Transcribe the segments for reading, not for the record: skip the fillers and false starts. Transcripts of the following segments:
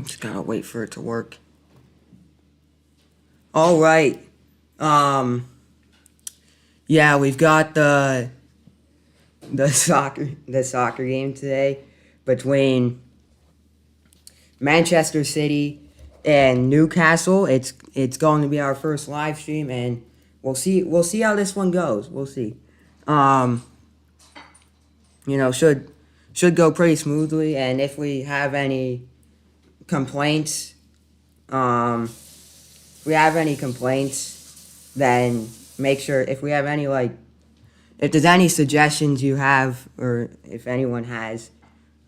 Just gotta wait for it to work. All right. Um. Yeah, we've got the soccer game today between Manchester City and Newcastle. It's going to be our first live stream, and we'll see how this one goes. We'll see. Um. Should go pretty smoothly, and if we have any complaints, then make sure if we have any if there's any suggestions you have, or if anyone has,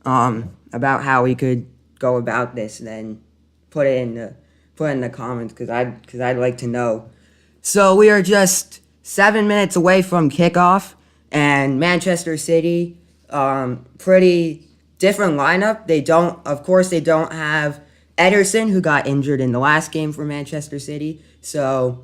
about how we could go about this, then put it in the comments, because I'd like to know. So we are just 7 minutes away from kickoff, and Manchester City, pretty different lineup. Of course, they don't have Ederson, who got injured in the last game for Manchester City. So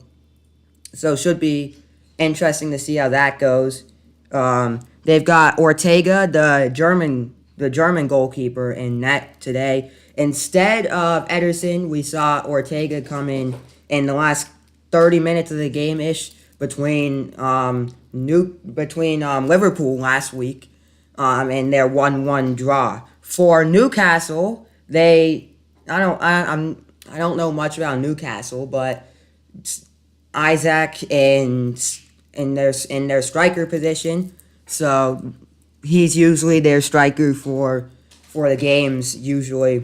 should be interesting to see how that goes. They've got Ortega, the German goalkeeper, in net today. Instead of Ederson, we saw Ortega come in the last 30 minutes of the game ish between Liverpool last week, and their 1-1 draw. For Newcastle, I don't know much about Newcastle, but Isaac in their striker position, so he's usually their striker for the games, usually,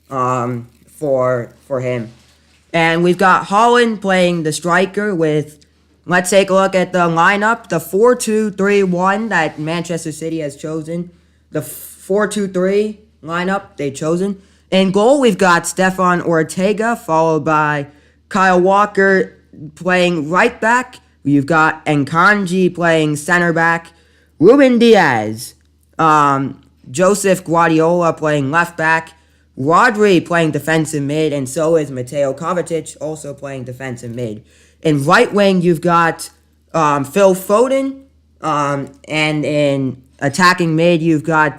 for him. And we've got Holland playing the striker with. Let's take a look at the lineup. The 4-2-3-1 that Manchester City has chosen. The 4-2-3 lineup they've chosen. In goal, we've got Stefan Ortega, followed by Kyle Walker playing right back. You've got Nkanji playing center back. Ruben Diaz. Joseph Guardiola playing left back. Rodri playing defensive mid, and so is Mateo Kovacic also playing defensive mid. In right wing, you've got Phil Foden, and in attacking mid, you've got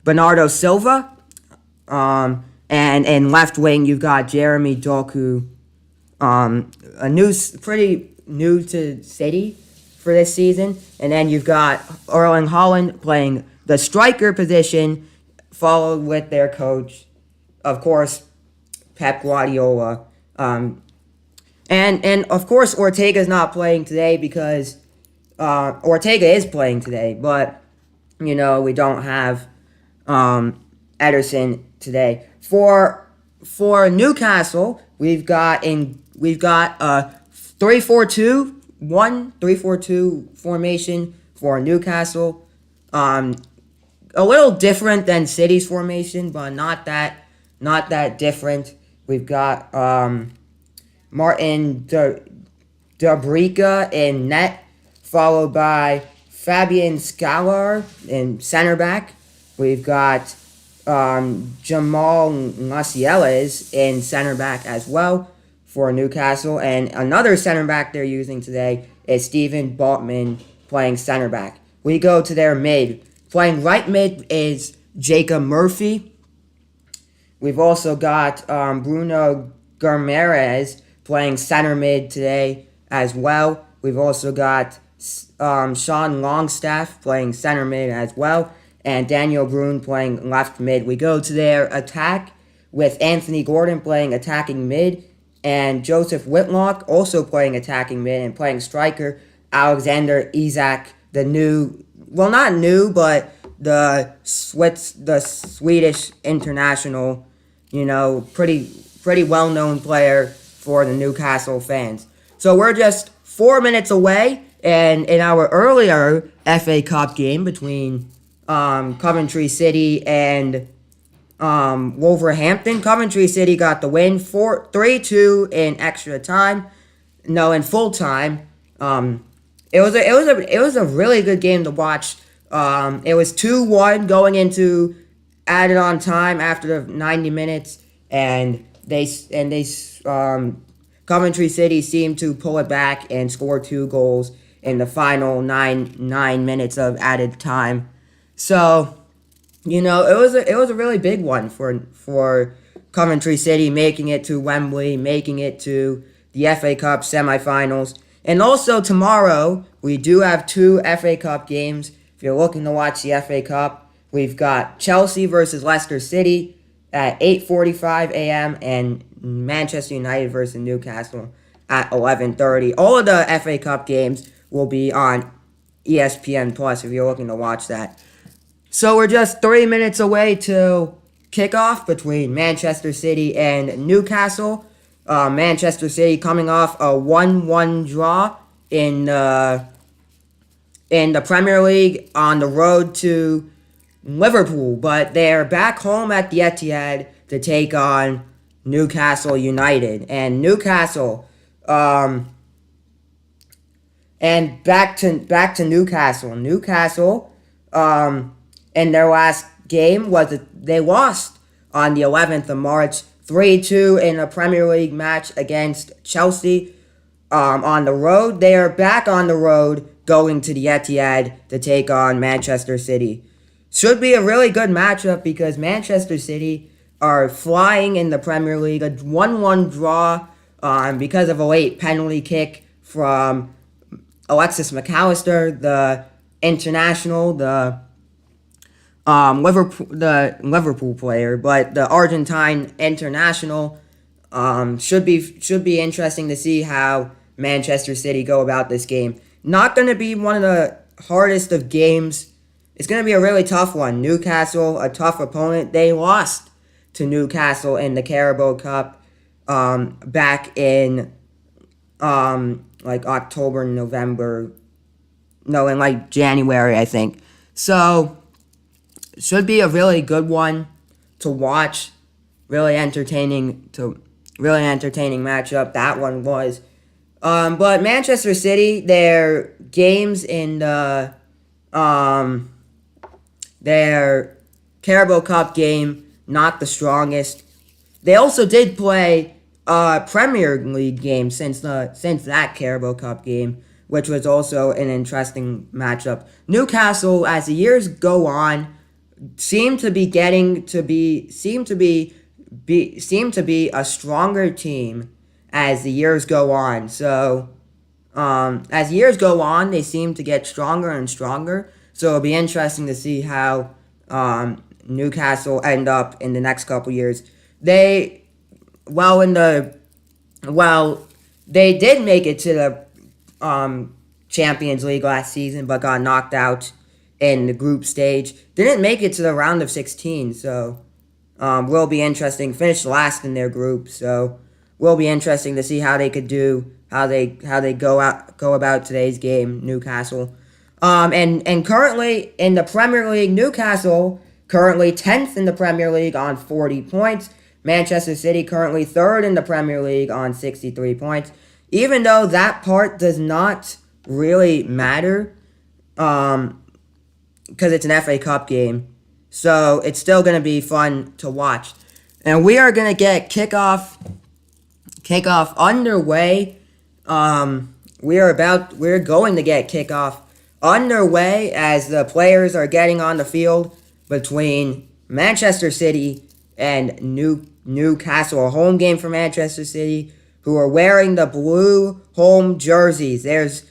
Bernardo Silva, and in left wing, you've got Jeremy Doku, pretty new to City for this season, and then you've got Erling Haaland playing the striker position, followed with their coach, of course, Pep Guardiola. And of course, Ortega's not playing today because Ortega is playing today, but we don't have Ederson today. For Newcastle, we've got a 3-4-2 formation for Newcastle. A little different than City's formation, but not that different. We've got Martin Dabrika in net, followed by Fabian Scalar in center back. We've got Jamal Lascelles in center back as well for Newcastle, and another center back they're using today is Stephen Botman playing center back. We go to their mid. Playing right mid is Jacob Murphy. We've also got Bruno Guimaraes playing center mid today as well. We've also got Sean Longstaff playing center mid as well, and Daniel Brun playing left mid. We go to their attack with Anthony Gordon playing attacking mid, and Joseph Whitlock also playing attacking mid, and playing striker Alexander Isak, the not new, but the Swedish international, pretty well-known player for the Newcastle fans. So we're just 4 minutes away, and in our earlier FA Cup game between Coventry City and Wolverhampton, Coventry City got the win 3-2 in extra time. No, in full time. It was a really good game to watch. It was 2-1 going into added on time after the 90 minutes, and Coventry City seemed to pull it back and score 2 goals in the final nine minutes of added time. So it was a really big one for Coventry City, making it to Wembley, making it to the FA Cup semifinals. And also tomorrow, we do have two FA Cup games. If you're looking to watch the FA Cup, we've got Chelsea versus Leicester City at 8:45 a.m. and Manchester United versus Newcastle at 11:30. All of the FA Cup games will be on ESPN Plus if you're looking to watch that. So we're just 3 minutes away to kickoff between Manchester City and Newcastle. Manchester City coming off a 1-1 draw in the Premier League on the road to Liverpool, but they're back home at the Etihad to take on Newcastle United. And Newcastle, and back to Newcastle. Newcastle, in their last game they lost on the 11th of March, 3-2 in a Premier League match against Chelsea. On the road, they are back on the road going to the Etihad to take on Manchester City. Should be a really good matchup because Manchester City are flying in the Premier League. A 1-1 draw because of a late penalty kick from Alexis McAllister, the international, the Liverpool player, but the Argentine international. Should be interesting to see how Manchester City go about this game. Not going to be one of the hardest of games. It's going to be a really tough one. Newcastle, a tough opponent. They lost to Newcastle in the Carabao Cup back in October, November. No, in January, I think. So, should be a really good one to watch. Really entertaining matchup that one was. But Manchester City, their games in their Carabao Cup game, not the strongest. They also did play a Premier League game since that Carabao Cup game, which was also an interesting matchup. Newcastle, as the years go on, seem to be a stronger team as the years go on. So, as years go on, they seem to get stronger and stronger. So it'll be interesting to see how Newcastle end up in the next couple years. They did make it to the Champions League last season, but got knocked out in the group stage. Didn't make it to the round of 16, so will be interesting. Finished last in their group, so will be interesting to see how they could do, how they go about today's game, Newcastle. And currently in the Premier League, Newcastle currently 10th in the Premier League on 40 points. Manchester City currently 3rd in the Premier League on 63 points. Even though that part does not really matter, because it's an FA Cup game. So it's still going to be fun to watch. And we are going to get kickoff underway. We're going to get kickoff underway as the players are getting on the field between Manchester City and Newcastle. A home game for Manchester City, who are wearing the blue home jerseys. There's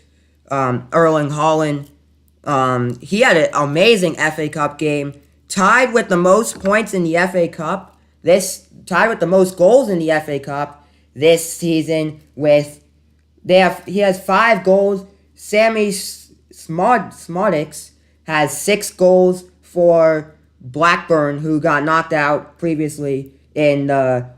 Erling Haaland. He had an amazing FA Cup game. Tied with the most points in the FA Cup. Tied with the most goals in the FA Cup this season. He has 5 goals. Sammy Smodics has 6 goals for Blackburn, who got knocked out previously in the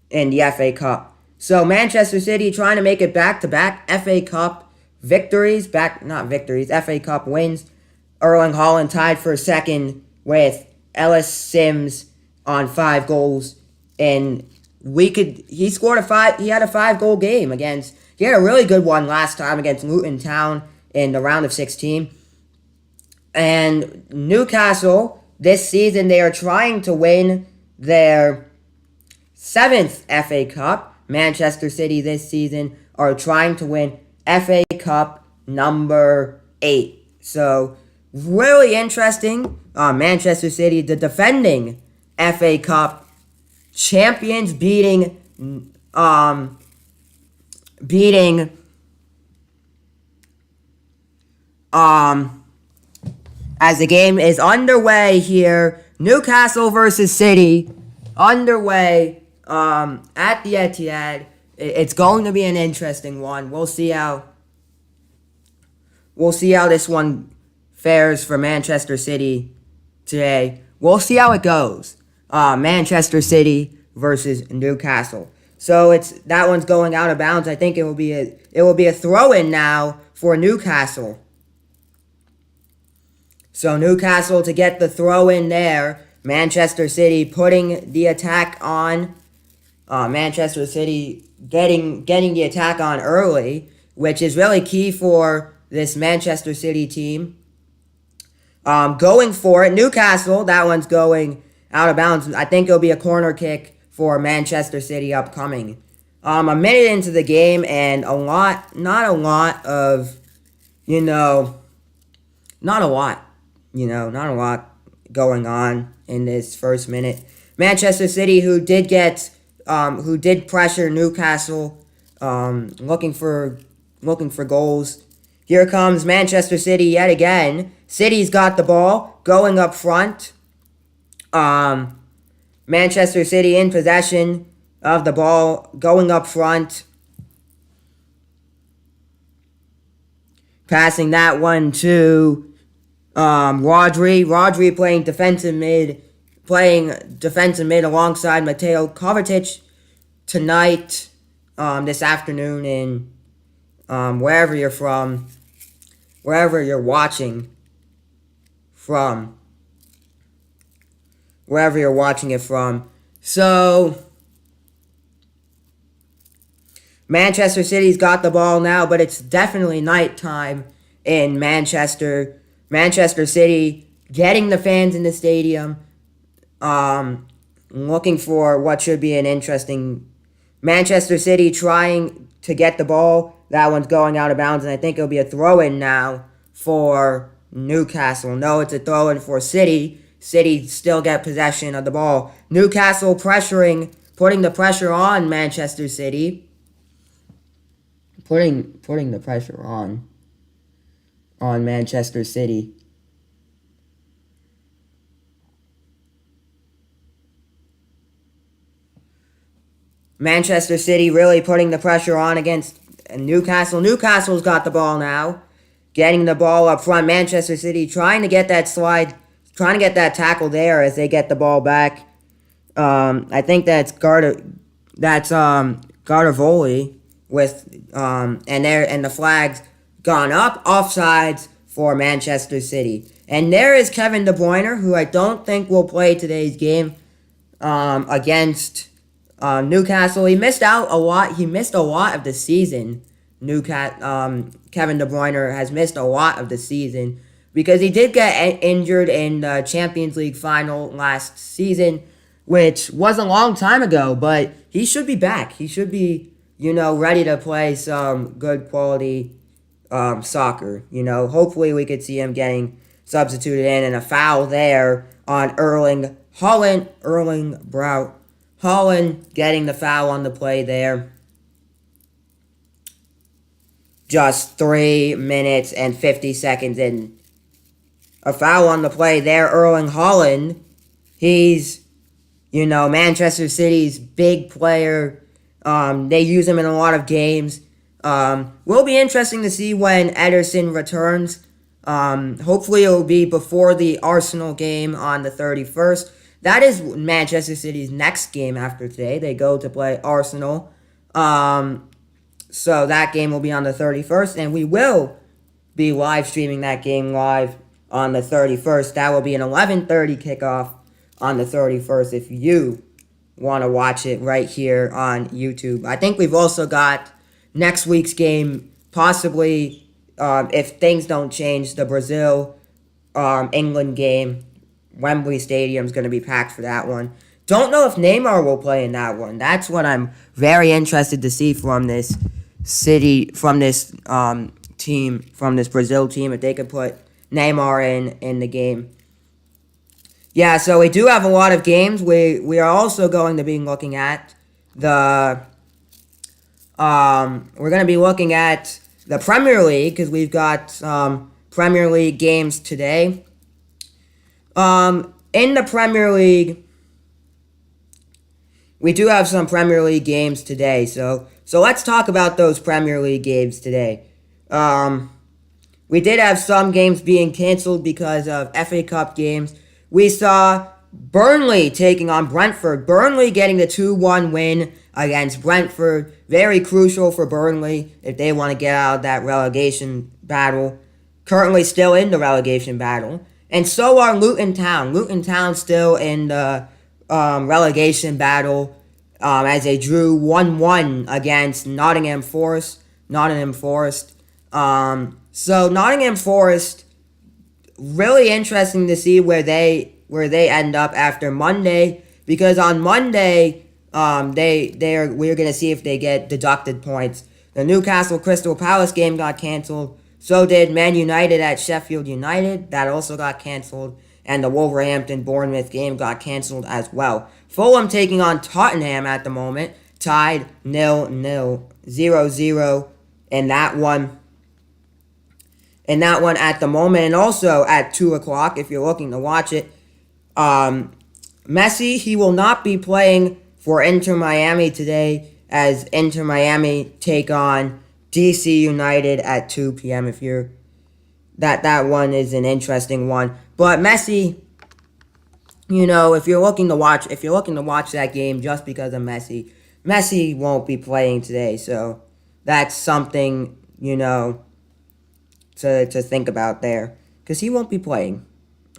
FA Cup. So Manchester City trying to make it back-to-back FA Cup FA Cup wins. Erling Haaland tied for second with Ellis Sims on 5 goals. And he had a 5-goal game he had a really good one last time against Luton Town in the round of 16. And Newcastle, this season, they are trying to win their 7th FA Cup. Manchester City this season are trying to win FA Cup number 8. So really interesting. Manchester City, the defending FA Cup champions, beating as the game is underway here. Newcastle versus City underway at the Etihad. It's going to be an interesting one. We'll see how this one fares for Manchester City today. We'll see how it goes. Manchester City versus Newcastle. So that one's going out of bounds. I think it will be a throw-in now for Newcastle. So Newcastle to get the throw-in there. Manchester City putting the attack on. Manchester City getting the attack on early, which is really key for this Manchester City team. Going for it. Newcastle, that one's going out of bounds. I think it'll be a corner kick for Manchester City upcoming. A minute into the game and not a lot going on in this first minute. Manchester City, who did pressure Newcastle, looking for goals. Here comes Manchester City yet again. City's got the ball, going up front. Manchester City in possession of the ball, going up front. Passing that one to Rodri. Rodri playing defensive mid alongside Mateo Kovacic tonight, this afternoon in wherever you're watching it from. So Manchester City's got the ball now, but it's definitely nighttime in Manchester. Manchester City getting the fans in the stadium, looking for what should be an interesting. Manchester City trying to get the ball. That one's going out of bounds, and I think it'll be a throw-in now for Newcastle. No, it's a throw-in for City. City still get possession of the ball. Newcastle putting the pressure on Manchester City. Putting the pressure on Manchester City. Manchester City really putting the pressure on against Newcastle. Newcastle's got the ball now. Getting the ball up front. Manchester City trying to get that slide, trying to get that tackle there as they get the ball back. I think that's Gardavoli with and the flag's gone up, offsides for Manchester City. And there is Kevin De Bruyne, who I don't think will play today's game against Newcastle. He missed out a lot. He missed a lot of the season. Kevin De Bruyne has missed a lot of the season because he did get injured in the Champions League final last season, which was a long time ago, but he should be back. He should be, ready to play some good quality soccer. Hopefully we could see him getting substituted in, and a foul there on Erling Braut Haaland getting the foul on the play there. Just 3 minutes and 50 seconds in. A foul on the play there, Erling Haaland. He's, Manchester City's big player. They use him in a lot of games. Will be interesting to see when Ederson returns. Hopefully it will be before the Arsenal game on the 31st. That is Manchester City's next game after today. They go to play Arsenal. So that game will be on the 31st, and we will be live streaming that game live on the 31st. That will be an 11:30 kickoff on the 31st if you want to watch it right here on YouTube. I think we've also got next week's game, possibly, if things don't change, the Brazil-England game. Wembley Stadium's going to be packed for that one. Don't know if Neymar will play in that one. That's what I'm very interested to see from this team, from this Brazil team, if they could put Neymar in the game. Yeah, so we do have a lot of games. We are also going to be looking at the we're going to be looking at the Premier League because we've got Premier League games today. In the Premier League, we do have some Premier League games today. So let's talk about those Premier League games today. We did have some games being canceled because of FA Cup games. We saw Burnley taking on Brentford. Burnley getting the 2-1 win against Brentford. Very crucial for Burnley if they want to get out of that relegation battle. Currently still in the relegation battle. And so are Luton Town. Luton Town still in the relegation battle as they drew 1-1 against Nottingham Forest. So Nottingham Forest, really interesting to see where they end up after Monday, because on Monday we're gonna see if they get deducted points. The Newcastle Crystal Palace game got canceled. So did Man United at Sheffield United. That also got canceled. And the Wolverhampton Bournemouth game got canceled as well. Fulham taking on Tottenham at the moment, tied 0-0, 0-0 in that one. At the moment, and also at 2 o'clock, if you're looking to watch it, Messi, he will not be playing for Inter Miami today, as Inter Miami take on DC United at 2 p.m. If you're that one is an interesting one. But Messi, if you're looking to watch that game just because of Messi won't be playing today. So that's something to think about there, because he won't be playing.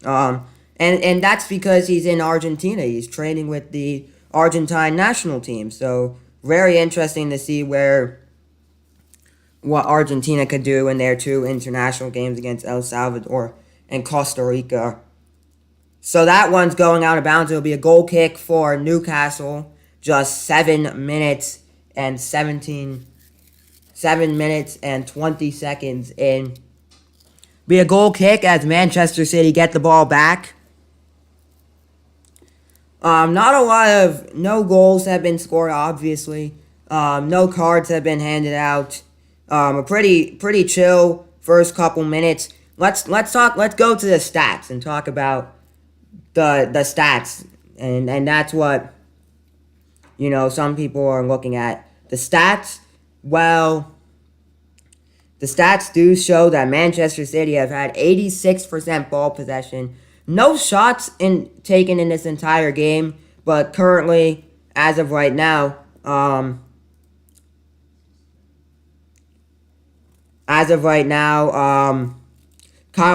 And that's because he's in Argentina. He's training with the Argentine national team. So very interesting to see what Argentina could do in their 2 international games against El Salvador and Costa Rica. So that one's going out of bounds. It'll be a goal kick for Newcastle. Just 7 minutes and 20 seconds in. Be a goal kick as Manchester City get the ball back. No goals have been scored, obviously. No cards have been handed out. A pretty chill first couple minutes. Let's go to the stats and talk about the stats. And that's what, some people are looking at. The stats, well, the stats do show that Manchester City have had 86% ball possession. No shots taken in this entire game, but currently, as of right now, Kyle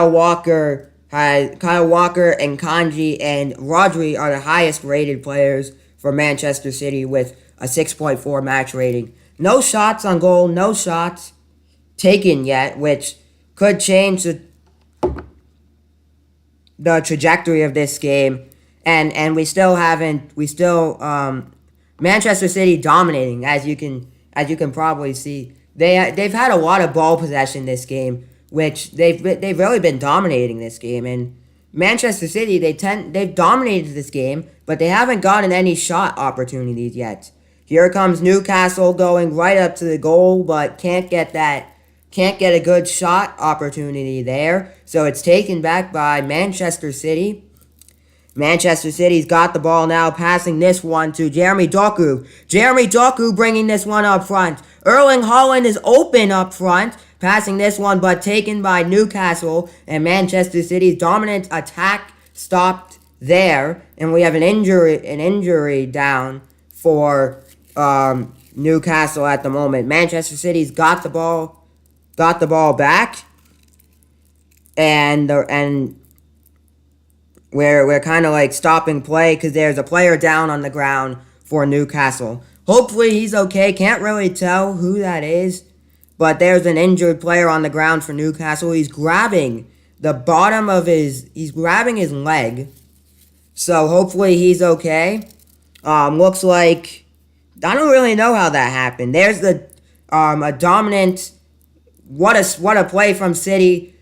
Walker and Kanji and Rodri are the highest rated players for Manchester City with a 6.4 match rating. No shots on goal, no shots taken yet, which could change the trajectory of this game. And Manchester City dominating, as you can probably see. They've had a lot of ball possession this game, which they've really been dominating this game. And Manchester City, they've dominated this game, but they haven't gotten any shot opportunities yet. Here comes Newcastle going right up to the goal, but can't get a good shot opportunity there. So it's taken back by Manchester City. Manchester City's got the ball now, passing this one to Jeremy Doku. Jeremy Doku bringing this one up front. Erling Haaland is open up front, passing this one, but taken by Newcastle. And Manchester City's dominant attack stopped there. And we have an injury down for Newcastle at the moment. Manchester City's got the ball back, and we're kind of like stopping play because there's a player down on the ground for Newcastle. Hopefully he's okay. Can't really tell who that is, but there's an injured player on the ground for Newcastle. He's grabbing his leg, so hopefully he's okay. Looks like, I don't really know how that happened. There's a dominant. What a play from City.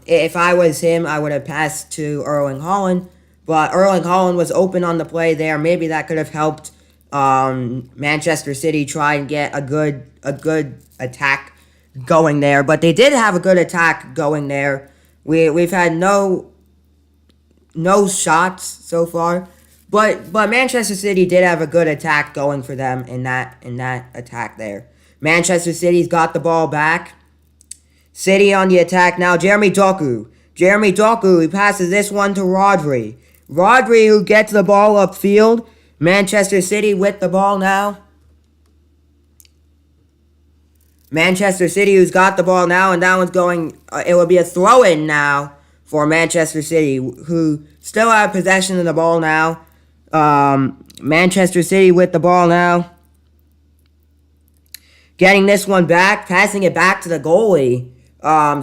If I was him, I would have passed to Erling Haaland, but Erling Haaland was open on the play there. Maybe that could have helped Manchester City try and get a good attack going there. But they did have a good attack going there. We've had no shots so far, but Manchester City did have a good attack going for them in that attack there. Manchester City's got the ball back. City on the attack now. Jeremy Doku. He passes this one to Rodri. Rodri who gets the ball upfield. Manchester City with the ball now. Manchester City who's got the ball now, and that one's going, it will be a throw-in now for Manchester City, who still have possession of the ball now. Manchester City with the ball now. Getting this one back, passing it back to the goalie.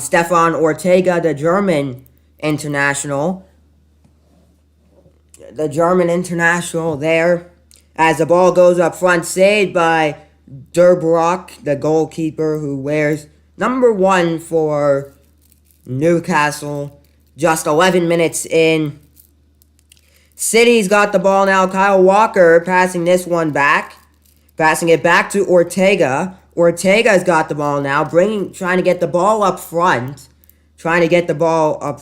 Stefan Ortega, the German international. The German international there. As the ball goes up front, saved by Durbrock, the goalkeeper who wears number 1 for Newcastle. Just 11 minutes in. City's got the ball now. Kyle Walker passing this one back. Passing it back to Ortega. Ortega's got the ball now. Trying to get the ball up front. Trying to get the ball up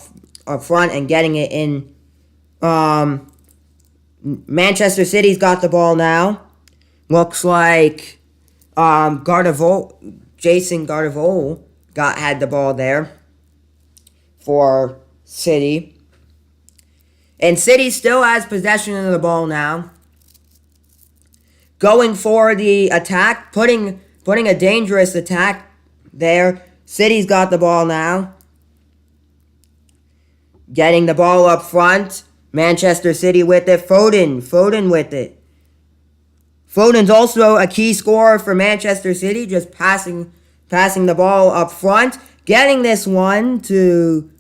front and getting it in. Manchester City's got the ball now. Looks like Jason Gardevol had the ball there for City. And City still has possession of the ball now. Going for the attack, putting a dangerous attack there. City's got the ball now. Getting the ball up front. Manchester City with it. Foden with it. Foden's also a key scorer for Manchester City, just passing the ball up front. Getting this one to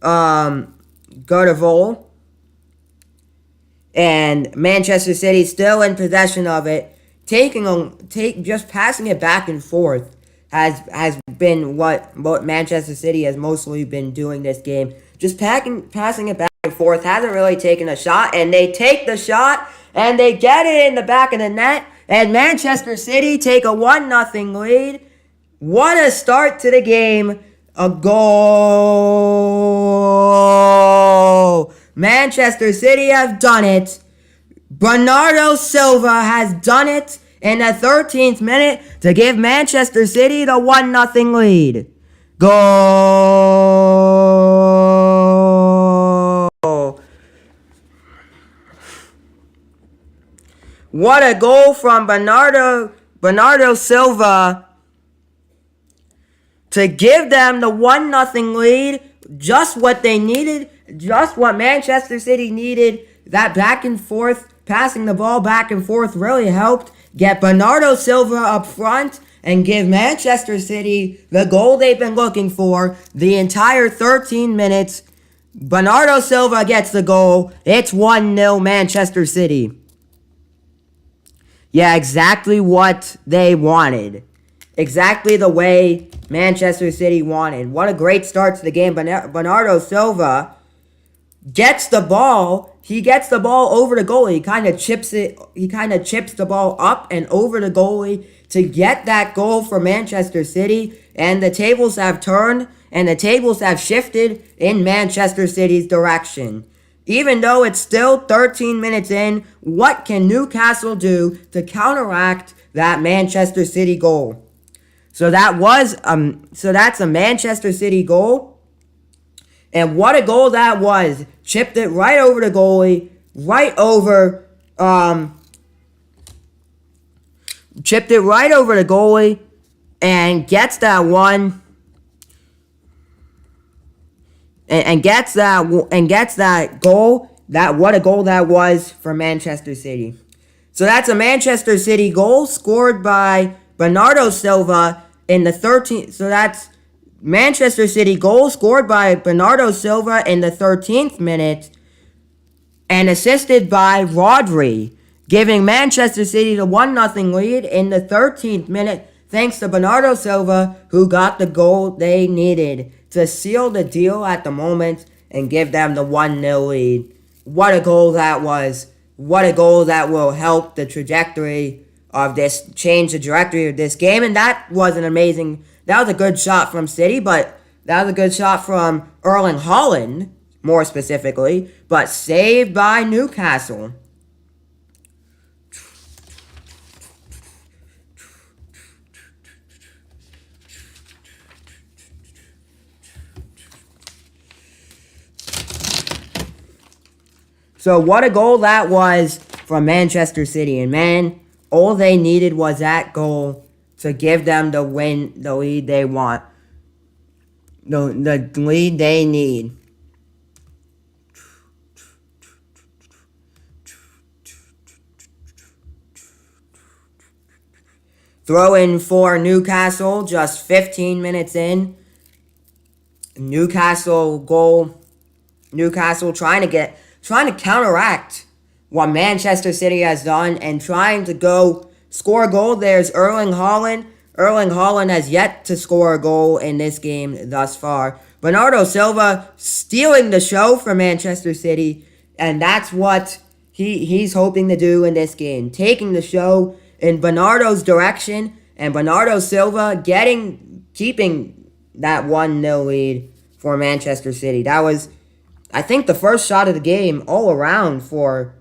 Gardevol. And Manchester City still in possession of it. Just passing it back and forth has been what Manchester City has mostly been doing this game. Just passing it back and forth. Hasn't really taken a shot. And they take the shot. And they get it in the back of the net. And Manchester City take a 1-0 lead. What a start to the game. A goal. Manchester City have done it. Bernardo Silva has done it in the 13th minute to give Manchester City the 1-0 lead. Goal. What a goal from Bernardo Silva to give them the 1-0 lead. Just what they needed. Just what Manchester City needed. That back and forth, passing the ball back and forth really helped get Bernardo Silva up front and give Manchester City the goal they've been looking for the entire 13 minutes. Bernardo Silva gets the goal. It's 1-0 Manchester City. Yeah, exactly what they wanted. Exactly the way Manchester City wanted. What a great start to the game. Bernardo Silva gets the ball. He gets the ball over the goalie. He kind of chips the ball up and over the goalie to get that goal for Manchester City. And the tables have turned and the tables have shifted in Manchester City's direction. Even though it's still 13 minutes in, what can Newcastle do to counteract that Manchester City goal? So that's a Manchester City goal. And what a goal that was. Chipped it right over the goalie. Chipped it right over the goalie. And gets that one. And gets that goal. What a goal that was for Manchester City. So that's a Manchester City goal scored by Bernardo Silva in the 13th. So that's Manchester City goal scored by Bernardo Silva in the 13th minute and assisted by Rodri, giving Manchester City the 1-0 lead in the 13th minute thanks to Bernardo Silva, who got the goal they needed. to seal the deal at the moment and give them the 1-0 lead. What a goal that was. What a goal that will help the trajectory of this, change the trajectory of this game. And that was a good shot from City, but that was a good shot from Erling Haaland, more specifically, but saved by Newcastle. So what a goal that was from Manchester City. And man, all they needed was that goal to give them the lead they want. The lead they need. Throw in for Newcastle, just 15 minutes in. Newcastle goal. Newcastle trying to counteract what Manchester City has done and trying to go score a goal. There's Erling Haaland. Erling Haaland has yet to score a goal in this game thus far. Bernardo Silva stealing the show for Manchester City, and that's what he's hoping to do in this game. Taking the show in Bernardo's direction, and Bernardo Silva keeping that 1-0 lead for Manchester City. That was, I think, the first shot of the game all around for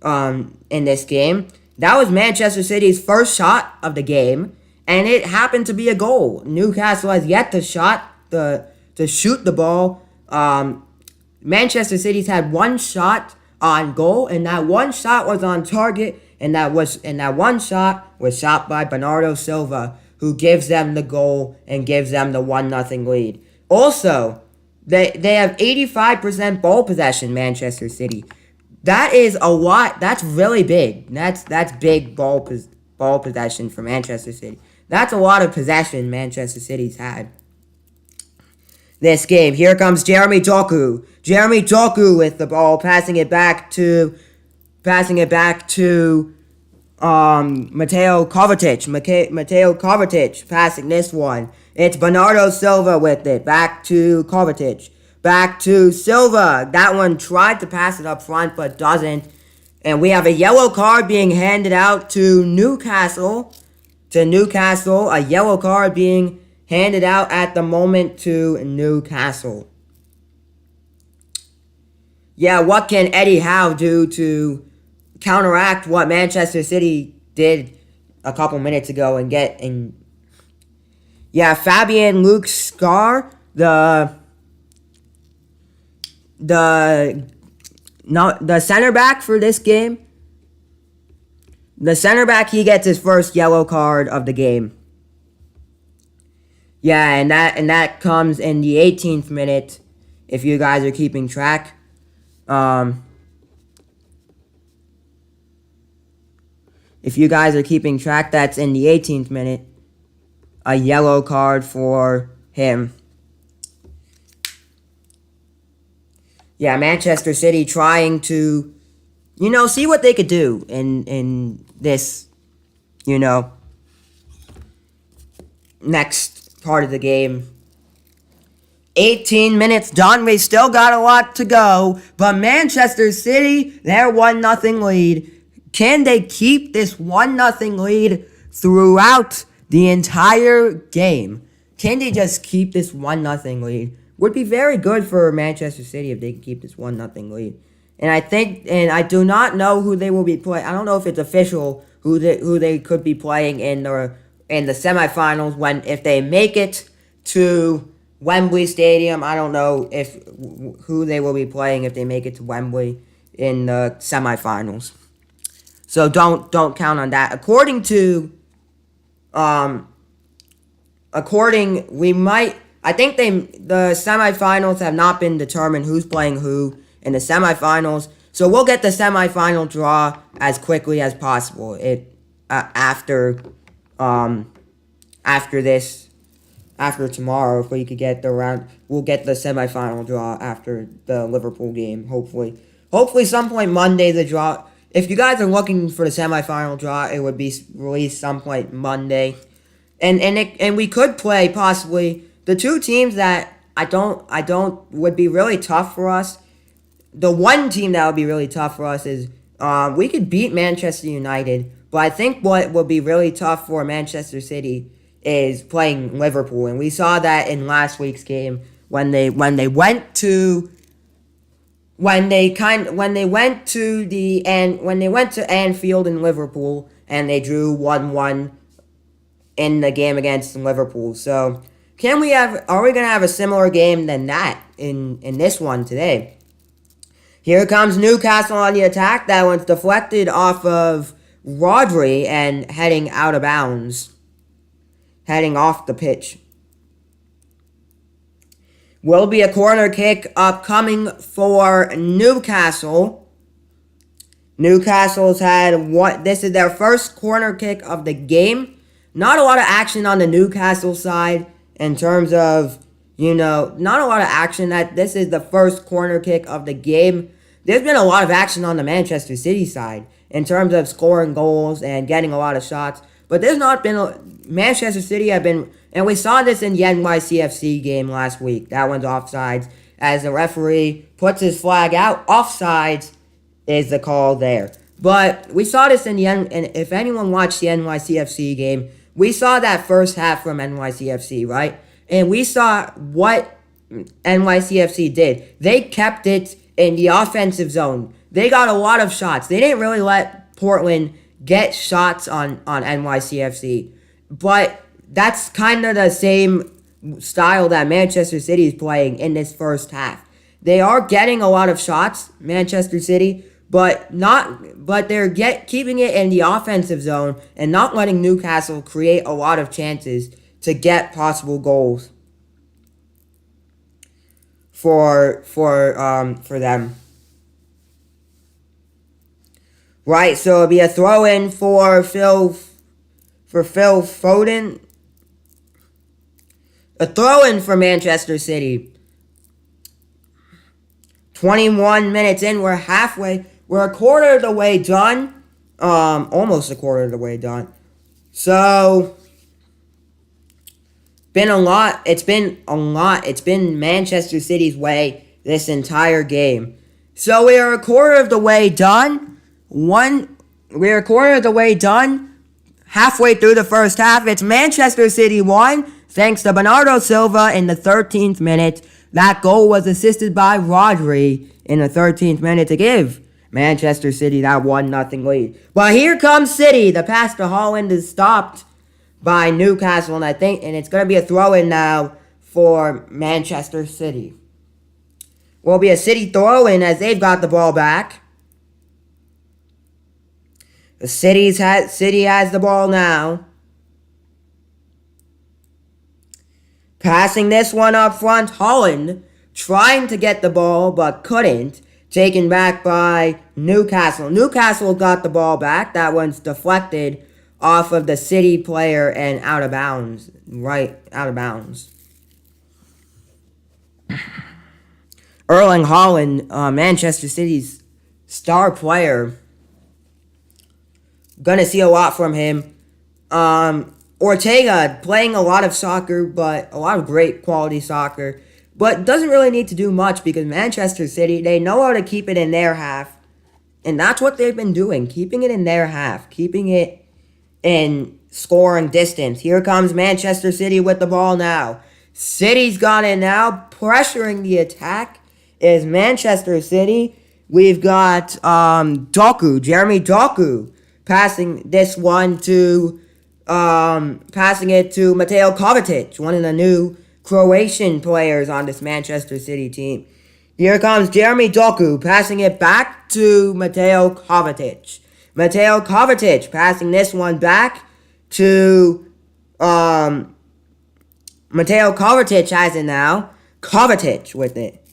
in this game. That was Manchester City's first shot of the game, and it happened to be a goal. Newcastle has yet to shoot the ball. Manchester City's had one shot on goal, and that one shot was on target, and that one shot was shot by Bernardo Silva, who gives them the goal and gives them the 1-0 lead. Also, they have 85% ball possession, Manchester City. That is a lot. That's really big. That's big ball possession for Manchester City. That's a lot of possession Manchester City's had this game. Here comes Jeremy Doku. Jeremy Doku with the ball, passing it back to Mateo Kovacic. Mateo Kovacic passing this one. It's Bernardo Silva with it. Back to Kovacic. Back to Silva. That one tried to pass it up front, but doesn't. And we have a yellow card being handed out to Newcastle. A yellow card being handed out at the moment to Newcastle. Yeah, what can Eddie Howe do to counteract what Manchester City did a couple minutes ago Fabian Luke Scar, the center back for this game. The center back, he gets his first yellow card of the game. Yeah, and that comes in the 18th minute, if you guys are keeping track. If you guys are keeping track, that's in the 18th minute. A yellow card for him. Yeah, Manchester City trying to, see what they could do in this, next part of the game. 18 minutes done. We still got a lot to go. But Manchester City, their 1-0 lead. Can they keep this 1-0 lead throughout the entire game? Can they just keep this 1-0 lead? Would be very good for Manchester City if they could keep this 1-0 lead. And I do not know who they will be playing. I don't know if it's official who they could be playing in the semifinals if they make it to Wembley Stadium. I don't know who they will be playing if they make it to Wembley in the semifinals. So don't count on that. I think the semifinals have not been determined who's playing who in the semifinals. So we'll get the semifinal draw as quickly as possible. After tomorrow, if we could get the round, we'll get the semifinal draw after the Liverpool game. Hopefully some point Monday the draw. If you guys are looking for the semifinal draw, it would be released some point Monday, and we could play possibly the two teams that would be really tough for us. The one team that would be really tough for us is we could beat Manchester United, but I think what would be really tough for Manchester City is playing Liverpool, and we saw that in last week's game when they went to Anfield in Liverpool and they drew 1-1 in the game against Liverpool. So are we gonna have a similar game than that in this one today? Here comes Newcastle on the attack. That one's deflected off of Rodri and heading out of bounds. Heading off the pitch. Will be a corner kick upcoming for Newcastle. Newcastle's had this is their first corner kick of the game. Not a lot of action on the Newcastle side in terms of, not a lot of action. That this is the first corner kick of the game. There's been a lot of action on the Manchester City side in terms of scoring goals and getting a lot of shots. But there's not been Manchester City have been, and we saw this in the NYCFC game last week. That one's offsides. As the referee puts his flag out, offsides is the call there. But we saw this and if anyone watched the NYCFC game, we saw that first half from NYCFC, right? And we saw what NYCFC did. They kept it in the offensive zone. They got a lot of shots. They didn't really let Portland get shots on NYCFC. But that's kind of the same style that Manchester City is playing in this first half. They are getting a lot of shots, Manchester City, but they're keeping it in the offensive zone and not letting Newcastle create a lot of chances to get possible goals for them. Right, so it'll be a throw-in for Phil Foden. A throw-in for Manchester City. 21 minutes in, we're a quarter of the way done. Almost a quarter of the way done. So, it's been Manchester City's way this entire game. So we are a quarter of the way done. We're a quarter of the way done. Halfway through the first half, it's Manchester City 1, thanks to Bernardo Silva in the 13th minute. That goal was assisted by Rodri in the 13th minute to give Manchester City that 1-0 lead. But here comes City. The pass to Haaland is stopped by Newcastle, and it's going to be a throw-in now for Manchester City. Will be a City throw-in as they've got the ball back. The City has the ball now. Passing this one up front, Haaland trying to get the ball but couldn't. Taken back by Newcastle. Newcastle got the ball back. That one's deflected off of the City player and out of bounds. Right, out of bounds. Erling Haaland, Manchester City's star player. Gonna see a lot from him. Ortega playing a lot of soccer, but a lot of great quality soccer. But doesn't really need to do much because Manchester City, they know how to keep it in their half. And that's what they've been doing, keeping it in their half. Keeping it in scoring distance. Here comes Manchester City with the ball now. City's got it now. Pressuring the attack is Manchester City. We've got Jeremy Doku. Passing it to Mateo Kovacic, one of the new Croatian players on this Manchester City team. Here comes Jeremy Doku, passing it back to Mateo Kovacic. Mateo Kovacic passing this one back to Mateo Kovacic has it now. Kovacic with it.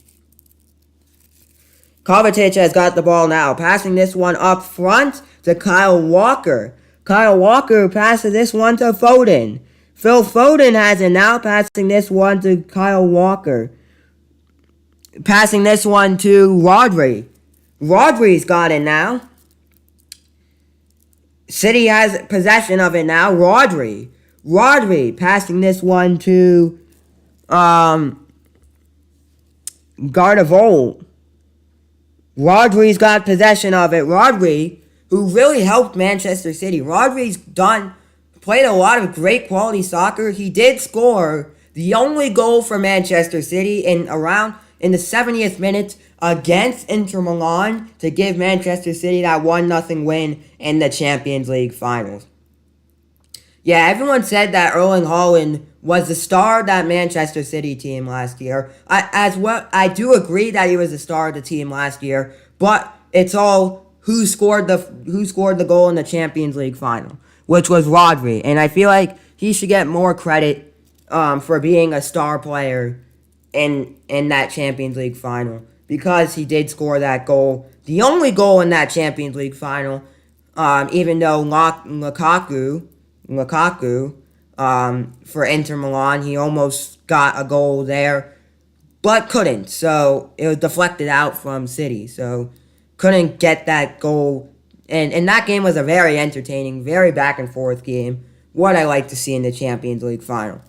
Kovacic has got the ball now, passing this one up front to Kyle Walker. Kyle Walker passes this one to Foden. Phil Foden has it now, passing this one to Kyle Walker. Passing this one to Rodri. Rodri's got it now. City has possession of it now. Rodri passing this one to Gardevold. Rodri's got possession of it. Rodri, who really helped Manchester City. Rodri's played a lot of great quality soccer. He did score the only goal for Manchester City in the 70th minute against Inter Milan to give Manchester City that 1-0 win in the Champions League finals. Yeah, everyone said that Erling Haaland was the star of that Manchester City team last year. I do agree that he was the star of the team last year, but it's all who scored the goal in the Champions League final, which was Rodri, and I feel like he should get more credit for being a star player in that Champions League final because he did score that goal, the only goal in that Champions League final. Even though Lukaku, for Inter Milan, he almost got a goal there, but couldn't. So it was deflected out from City. So couldn't get that goal. And that game was a very entertaining, very back and forth game. What I like to see in the Champions League final.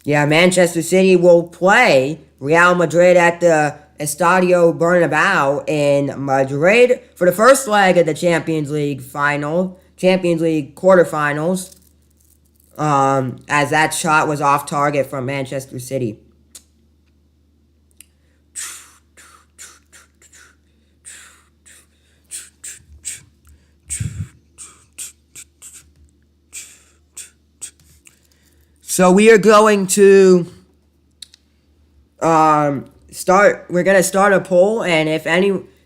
Yeah, Manchester City will play Real Madrid at the Estadio Bernabeu in Madrid for the first leg of the Champions League quarterfinals, as that shot was off target from Manchester City. So we are going to we're going to start a poll, and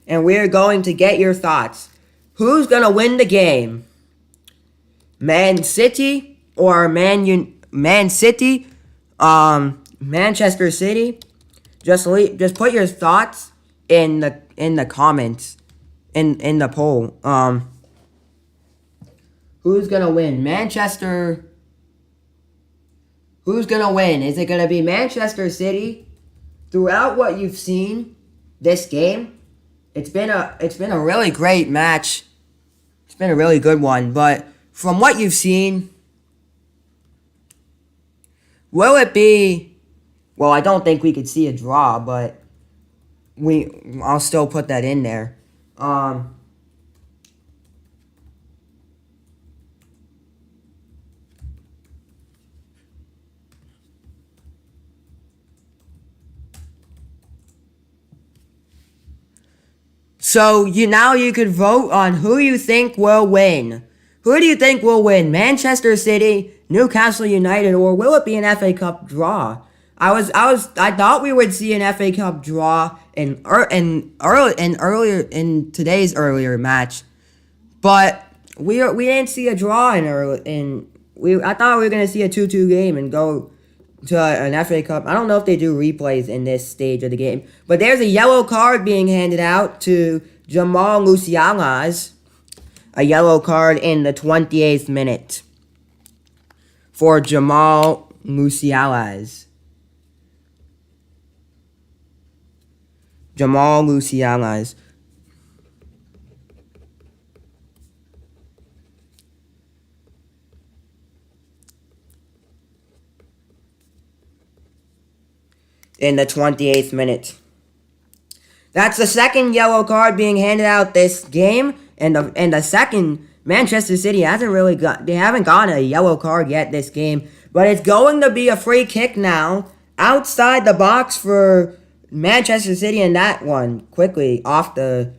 we're going to get your thoughts. Who's going to win the game? Man City or Man City? Manchester City? Just put your thoughts in the comments in the poll. Who's going to win? Who's going to win? Is it going to be Manchester City? Throughout what you've seen this game, it's been a really great match. It's been a really good one, but from what you've seen, will it be, well, I don't think we could see a draw, but I'll still put that in there. So now you could vote on who you think will win. Who do you think will win? Manchester City, Newcastle United, or will it be an FA Cup draw? I thought we would see an FA Cup draw in today's earlier match, but we didn't see a draw I thought we were gonna see a 2-2 game and go to an FA Cup. I don't know if they do replays in this stage of the game. But there's a yellow card being handed out to Jamal Musiala. A yellow card in the 28th minute for Jamal Musiala. Jamal Musiala. In the 28th minute. That's the second yellow card being handed out this game, and the second, Manchester City they haven't gotten a yellow card yet this game, but it's going to be a free kick now outside the box for Manchester City, and that one quickly off the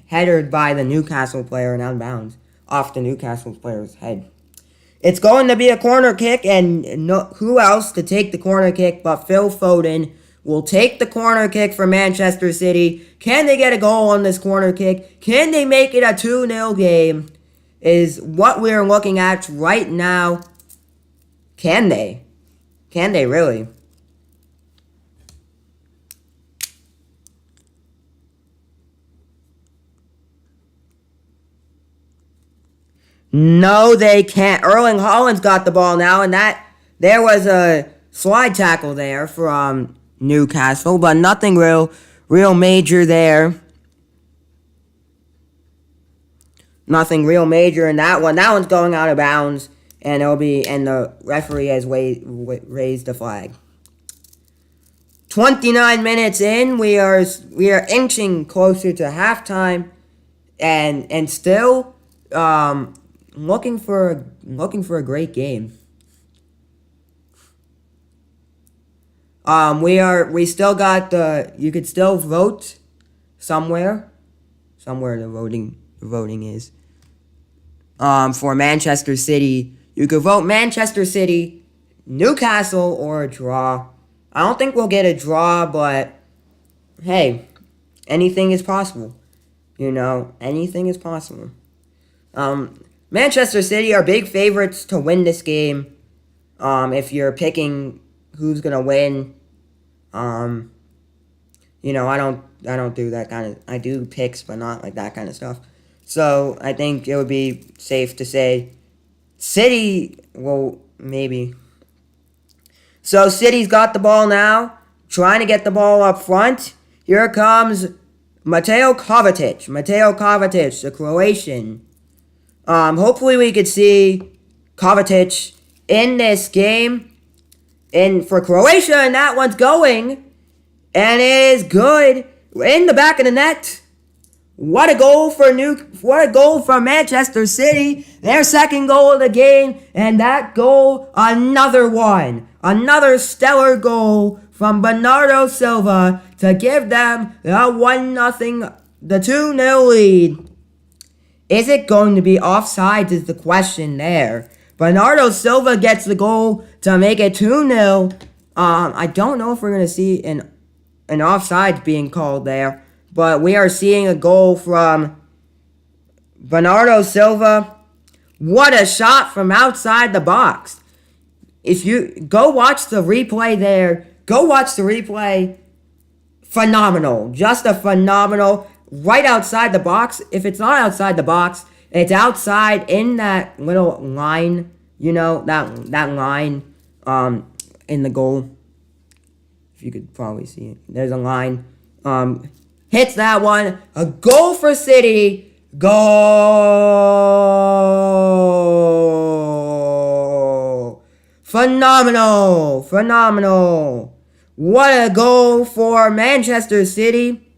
headered by the Newcastle player and out of bounds off the Newcastle player's head. It's going to be a corner kick, and who else to take the corner kick but Phil Foden will take the corner kick for Manchester City. Can they get a goal on this corner kick? Can they make it a 2-0 game? Is what we're looking at right now. Can they? Can they really? No, they can't. Erling Haaland's got the ball now, and there was a slide tackle there from Newcastle, but nothing real major there. Nothing real major in that one. That one's going out of bounds, and the referee has raised the flag. 29 minutes in, we are inching closer to halftime, and still looking for a great game. We still got you could still vote somewhere the voting is for Manchester City. You could vote Manchester City, Newcastle, or a draw. I don't think we'll get a draw, but hey, anything is possible. Anything is possible. Manchester City are big favorites to win this game. If you're picking who's gonna win, I don't do that kind of. I do picks, but not like that kind of stuff. So I think it would be safe to say City. Well, maybe. So City's got the ball now, trying to get the ball up front. Here comes Mateo Kovacic. The Croatian. Hopefully we could see Kovacic in this game. For Croatia, and that one's going. And it is good. In the back of the net. What a goal for Manchester City. Their second goal of the game. And that goal, another one. Another stellar goal from Bernardo Silva to give them the 1-0, the 2-0 lead. Is it going to be offsides is the question there. Bernardo Silva gets the goal to make it 2-0. I don't know if we're going to see an offside being called there. But we are seeing a goal from Bernardo Silva. What a shot from outside the box. If you go watch the replay there, phenomenal. Just a phenomenal, right outside the box. If it's not outside the box, it's outside in that little line, that line in the goal. If you could probably see it. There's a line. Hits that one. A goal for City. Goal. Phenomenal. What a goal for Manchester City.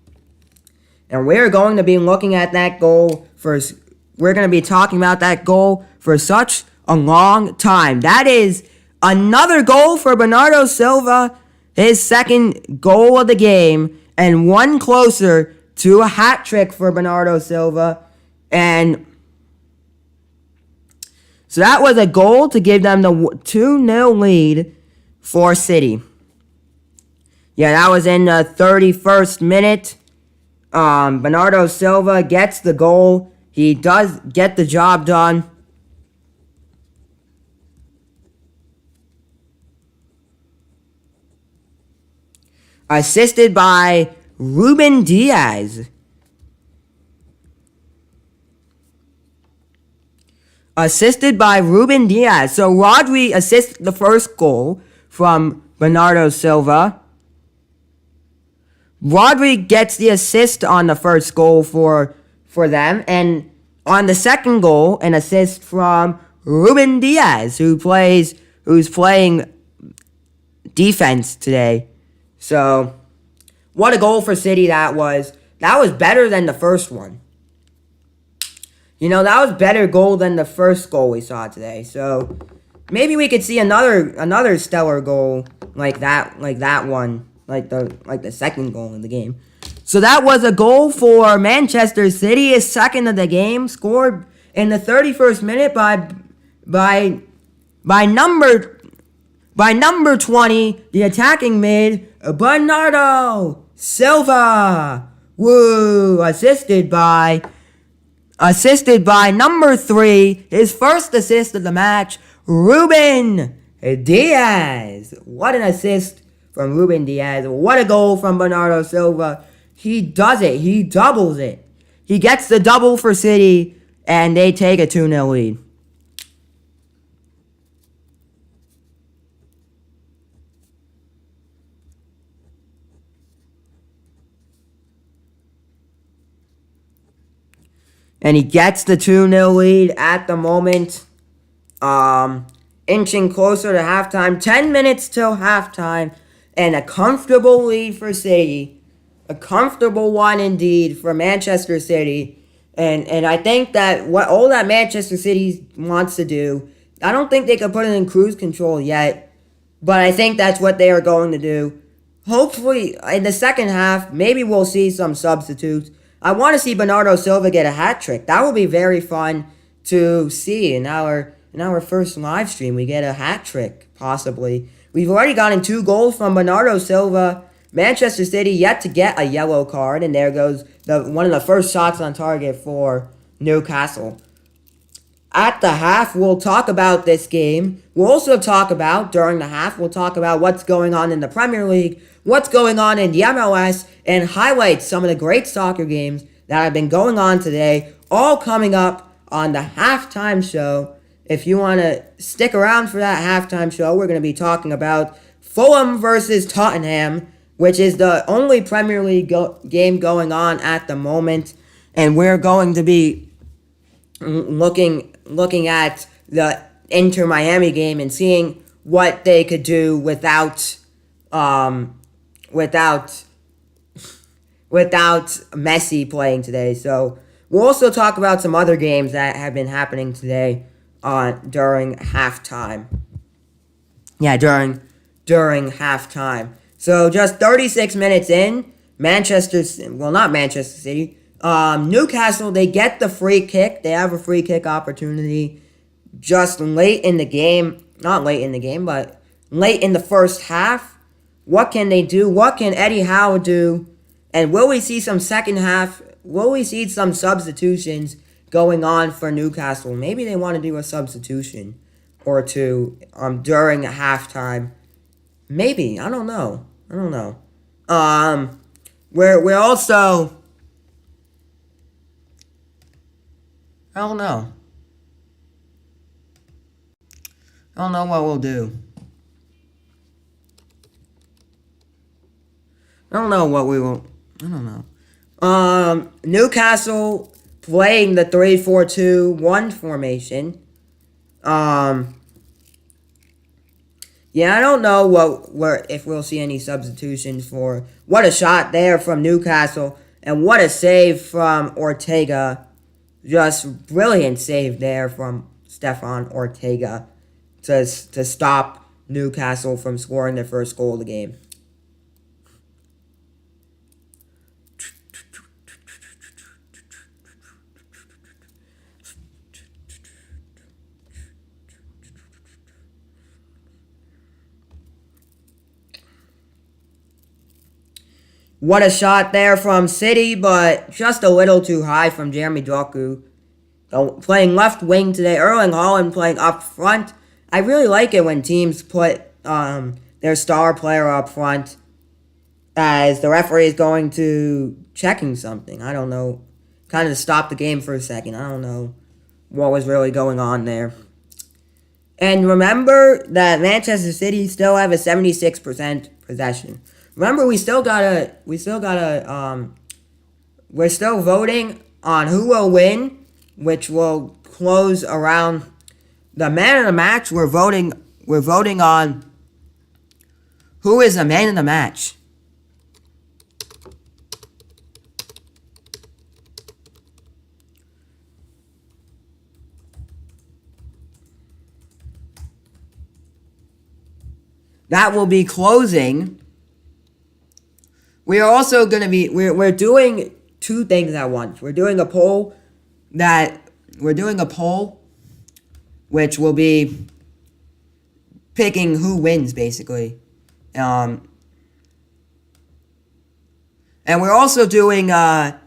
And we're going to be looking at that goal we're going to be talking about that goal for such a long time. That is another goal for Bernardo Silva. His second goal of the game. And one closer to a hat trick for Bernardo Silva. And so that was a goal to give them the 2-0 lead for City. Yeah, that was in the 31st minute. Bernardo Silva gets the goal. He does get the job done. Assisted by Ruben Diaz. So Rodri assists the first goal from Bernardo Silva. Rodri gets the assist on the first goal for them. And on the second goal, an assist from Ruben Diaz, who's playing defense today. So, what a goal for City that was. That was better than the first one. That was better goal than the first goal we saw today. So, maybe we could see another stellar goal like that one, like the second goal in the game. So that was a goal for Manchester City, his second of the game, scored in the 31st minute by number 20, the attacking mid, Bernardo Silva. Woo! Assisted by number 3, his first assist of the match, Ruben Diaz. What an assist from Ruben Diaz. What a goal from Bernardo Silva. He does it. He doubles it. He gets the double for City, and they take a 2-0 lead. And he gets the 2-0 lead at the moment. Inching closer to halftime. 10 minutes till halftime. and a comfortable lead for City. A comfortable one indeed for Manchester City. And I think that what all that Manchester City wants to do, I don't think they can put it in cruise control yet, but I think that's what they are going to do. Hopefully, in the second half, maybe we'll see some substitutes. I want to see Bernardo Silva get a hat trick. That will be very fun to see in our first live stream. We get a hat trick, possibly. We've already gotten 2 goals from Bernardo Silva. Manchester City yet to get a yellow card, and there goes one of the first shots on target for Newcastle. At the half, we'll talk about this game. We'll also talk about, during the half, we'll talk about what's going on in the Premier League, what's going on in the MLS, and highlight some of the great soccer games that have been going on today, all coming up on the halftime show. If you want to stick around for that halftime show, we're going to be talking about Fulham versus Tottenham, which is the only Premier League game going on at the moment. And we're going to be looking at the Inter Miami game and seeing what they could do without Messi playing today. So we'll also talk about some other games that have been happening today during halftime. Yeah, during halftime. So just 36 minutes in, not Manchester City, Newcastle, they get the free kick. They have a free kick opportunity just late in the game. Not late in the game, but late in the first half. What can they do? What can Eddie Howe do? And will we see some second half? Will we see some substitutions going on for Newcastle? Maybe they want to do a substitution or two during halftime. Maybe. I don't know. We're also... I don't know. I don't know what we'll do. I don't know what we will... I don't know. Newcastle playing the 3-4-2-1 formation. Yeah, I don't know if we'll see any substitutions for. What a shot there from Newcastle, and what a save from Ortega. Just brilliant save there from Stefan Ortega to stop Newcastle from scoring their first goal of the game. What a shot there from City, but just a little too high from Jeremy Doku. Playing left wing today, Erling Haaland playing up front. I really like it when teams put their star player up front as the referee is going to checking something. I don't know. Kind of stop the game for a second. I don't know what was really going on there. And remember that Manchester City still have a 76% possession. Remember, we're still voting on who will win, which will close around the man of the match. We're voting on who is the man of the match. That will be closing. We are also going to be, we're doing two things at once. We're doing a poll which will be picking who wins, basically. And we're also doing Q&A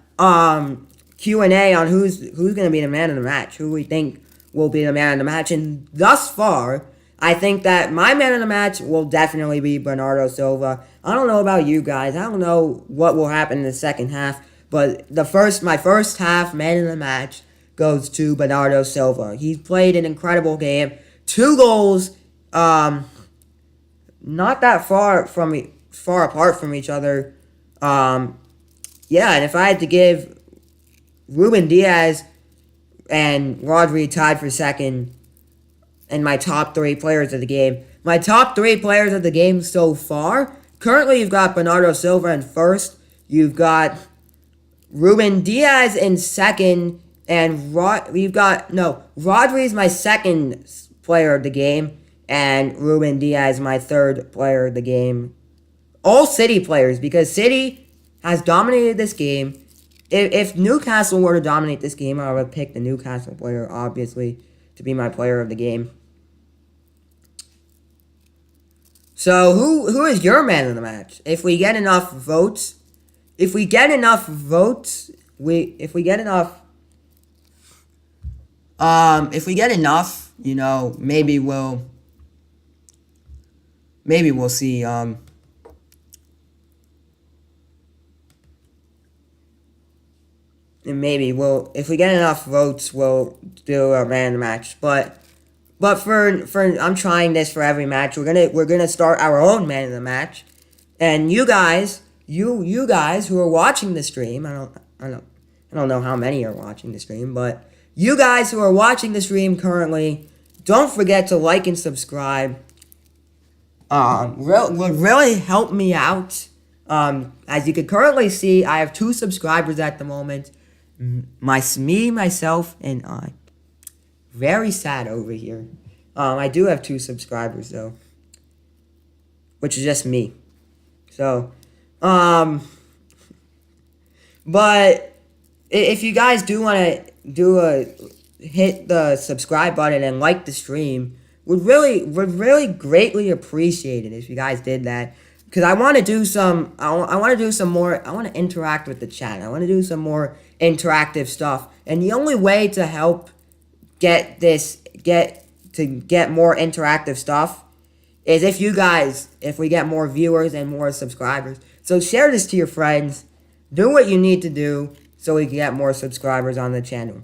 on who's going to be the man of the match, who we think will be the man of the match. And thus far, I think that my man of the match will definitely be Bernardo Silva. I don't know about you guys. I don't know what will happen in the second half. But my first half man of the match goes to Bernardo Silva. He's played an incredible game. 2 goals, not that far apart from each other. And if I had to give Ruben Diaz and Rodri tied for second in my top 3 players of the game. My top 3 players of the game so far currently you've got Bernardo Silva in first. You've got Ruben Diaz in second, and Rodri's my second player of the game, and Ruben Diaz my third player of the game. All City players, because City has dominated this game. If Newcastle were to dominate this game, I would pick the Newcastle player, obviously, to be my player of the game. So, who is your man of the match? If we get enough votes, if we get enough, you know, maybe we'll see, and if we get enough votes, we'll do a man of the match. But for I'm trying this for every match. We're gonna start our own man of the match, and you guys who are watching the stream, I don't know how many are watching the stream, but you guys who are watching the stream currently, don't forget to like and subscribe. Would really help me out. As you can currently see, I have 2 subscribers at the moment. Myself, and I. Very sad over here. I do have 2 subscribers though, which is just me. So, but if you guys do want to hit the subscribe button and like the stream, would really greatly appreciate it if you guys did that. Because I want to do some, I want to do some more, I want to interact with the chat. I want to do some more interactive stuff. And the only way to help get more interactive stuff is if we get more viewers and more subscribers. So share this to your friends. Do what you need to do so we can get more subscribers on the channel.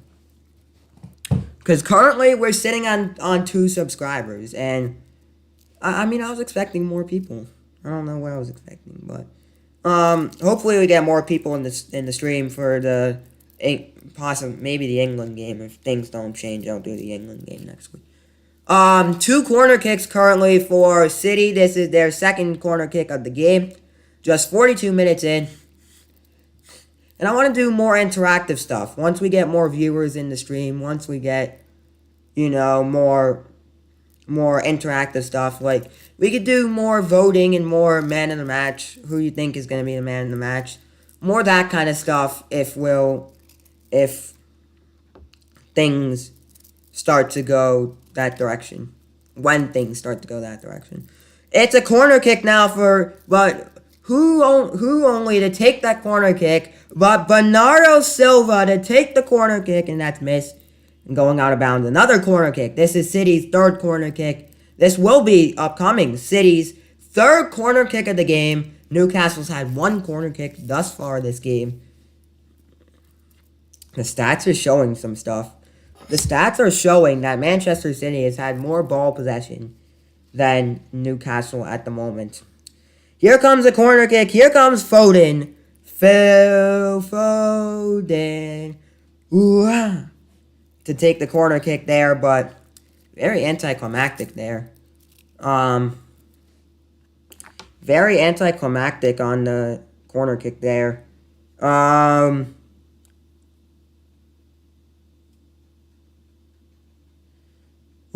Because currently we're sitting on 2 subscribers. And I mean, I was expecting more people. I don't know what I was expecting, but hopefully we get more people in the stream for maybe the England game. If things don't change, I'll do the England game next week. 2 corner kicks currently for City. This is their second corner kick of the game. Just 42 minutes in. And I want to do more interactive stuff. Once we get more viewers in the stream, once we get, you know, more interactive stuff, like we could do more voting and more man of the match, who you think is going to be the man of the match, more that kind of stuff if things start to go that direction, when things start to go that direction. It's a corner kick now but who only to take that corner kick but Bernardo Silva to take the corner kick, and that's missed. Going out of bounds. Another corner kick. This is City's 3rd corner kick. This will be upcoming City's 3rd corner kick of the game. Newcastle's had 1 corner kick thus far this game. The stats are showing some stuff. The stats are showing that Manchester City has had more ball possession than Newcastle at the moment. Here comes a corner kick. Here comes Foden. Phil Foden. Ooh-ah. To take the corner kick there, but very anticlimactic there. Very anticlimactic on the corner kick there.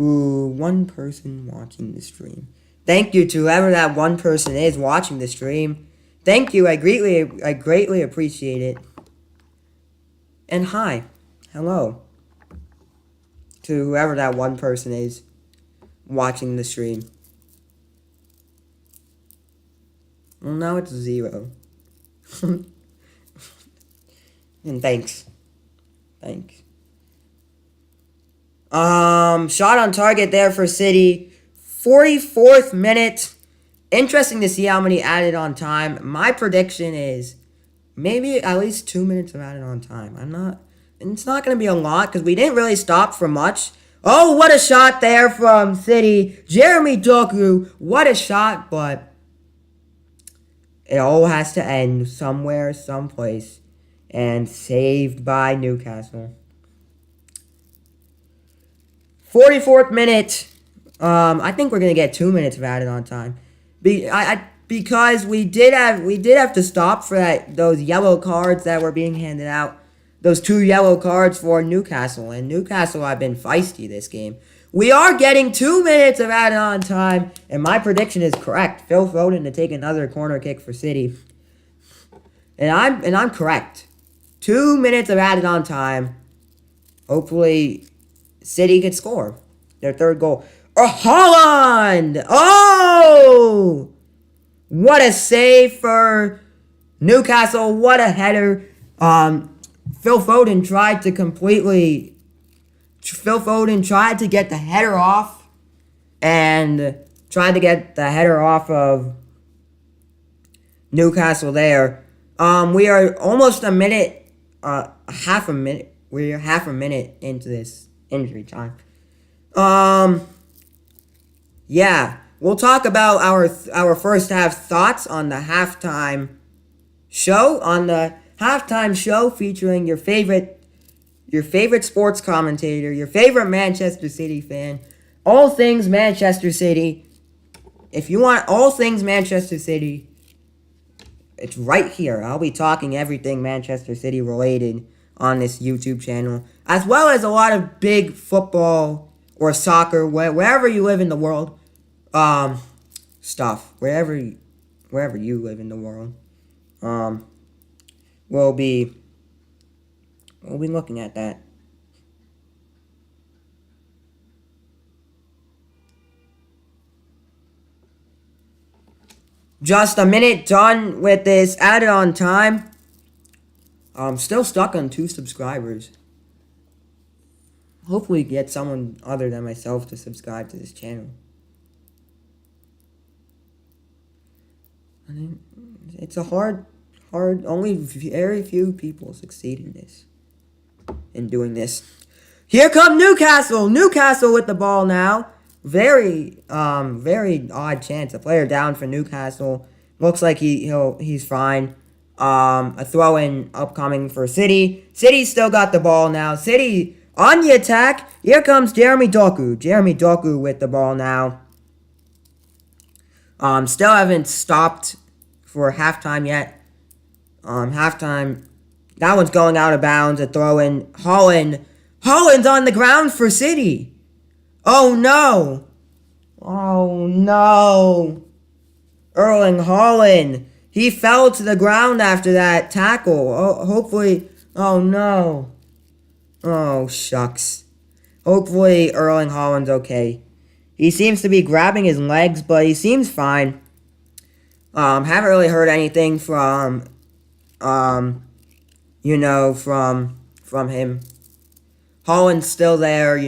Ooh, 1 person watching the stream. Thank you to whoever that 1 person is watching the stream. Thank you, I greatly appreciate it. And hi, hello. To whoever that 1 person is watching the stream. Well, now it's 0. And thanks. Shot on target there for City. 44th minute. Interesting to see how many added on time. My prediction is maybe at least 2 minutes of added on time. It's not going to be a lot because we didn't really stop for much. Oh, what a shot there from City. Jeremy Doku, what a shot, but it all has to end somewhere, someplace, and saved by Newcastle. 44th minute. I think we're going to get 2 minutes of added on time. because we did have to stop for those yellow cards that were being handed out. Those 2 yellow cards for Newcastle. And Newcastle have been feisty this game. We are getting 2 minutes of added on time, and my prediction is correct. Phil Foden to take another corner kick for City. And I'm correct. 2 minutes of added on time. Hopefully City can score their 3rd goal. Haaland! Oh! What a save for Newcastle. What a header. Phil Foden tried to get the header off. And tried to get the header off of Newcastle there. We are almost a minute, half a minute. We're half a minute into this injury time. Yeah, we'll talk about our first half thoughts on the halftime show. On the halftime show featuring your favorite sports commentator, your favorite Manchester City fan, all things Manchester City. If you want all things Manchester City, it's right here. I'll be talking everything Manchester City related on this YouTube channel, as well as a lot of big football or soccer, wherever you live in the world, stuff. Wherever you live in the world, we'll be looking at that. Just a minute done with this added on time. I'm still stuck on 2 subscribers. Hopefully get someone other than myself to subscribe to this channel. I mean, it's a hard, only very few people succeed in doing this. Here come Newcastle! Newcastle with the ball now. Very odd chance. A player down for Newcastle. Looks like he's fine. A throw-in upcoming for City. City still got the ball now. City on the attack. Here comes Jeremy Doku. Jeremy Doku with the ball now. Still haven't stopped for halftime yet. Halftime. That one's going out of bounds. A throw-in. Holland's on the ground for City. Oh no! Oh no! Erling Haaland. He fell to the ground after that tackle. Oh, hopefully. Oh no. Oh shucks. Hopefully Erling Haaland's okay. He seems to be grabbing his legs, but he seems fine. Haven't really heard anything from from him. Haaland's still there,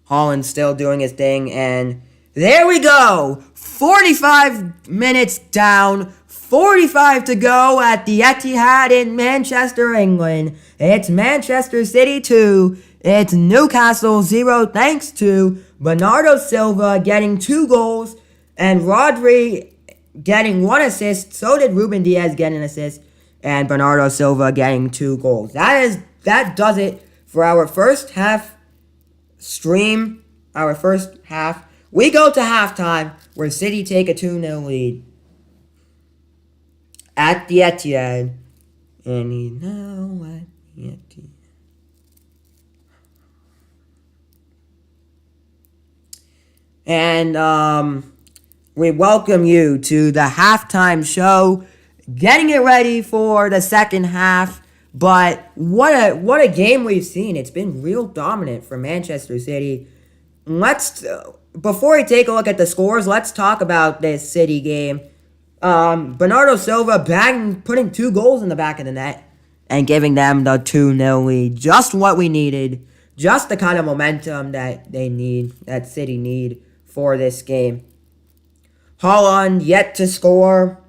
Haaland's still doing his thing, and there we go! 45 minutes down, 45 to go at the Etihad in Manchester, England. It's Manchester City 2, it's Newcastle 0, thanks to Bernardo Silva getting 2 goals, and Rodri getting 1 assist. So did Ruben Diaz get an assist, and Bernardo Silva getting 2 goals. That does it for our first half stream, our first half. We go to halftime, where City take a 2-0 lead at the Etihad. And you know at the Etihad. And we welcome you to the halftime show, getting it ready for the second half. But what a game we've seen. It's been real dominant for Manchester City. Before we take a look at the scores, let's talk about this City game. Bernardo Silva putting 2 goals in the back of the net and giving them the 2-0 lead. Just what we needed. Just the kind of momentum that that City need for this game. Haaland yet to score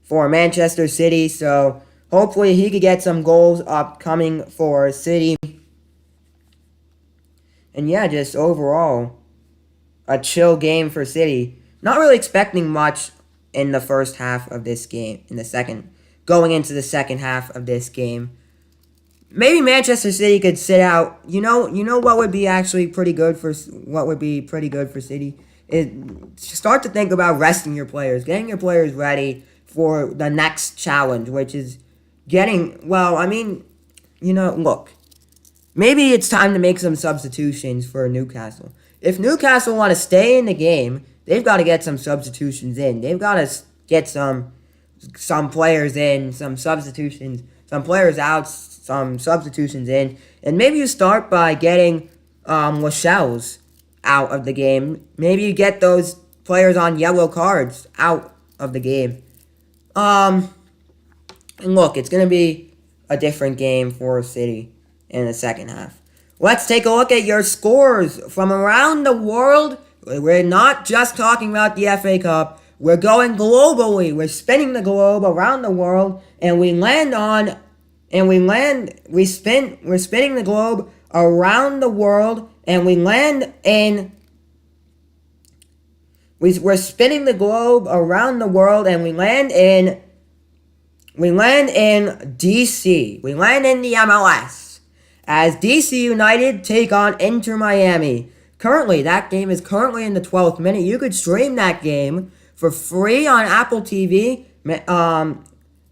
for Manchester City, so hopefully he could get some goals upcoming for City. And yeah, just overall, a chill game for City. Not really expecting much in the first half of this game. Going into the second half of this game. Maybe Manchester City could sit out. You know what would be actually pretty good for City? start to think about resting your players, getting your players ready for the next challenge, which is look, maybe it's time to make some substitutions for Newcastle. If Newcastle want to stay in the game, they've got to get some substitutions in. They've got to get some players in, some substitutions, some players out, some substitutions in. And maybe you start by getting Lascelles out of the game. Maybe you get those players on yellow cards out of the game. And look, it's going to be a different game for City in the second half. Let's take a look at your scores from around the world. We're not just talking about the FA Cup. We're going globally. We're spinning the globe around the world, and we're spinning the globe around the world, and we're spinning the globe around the world, and we land in DC. We land in the MLS as DC United take on Inter Miami. Currently, that game is currently in the 12th minute. You could stream that game for free on Apple TV.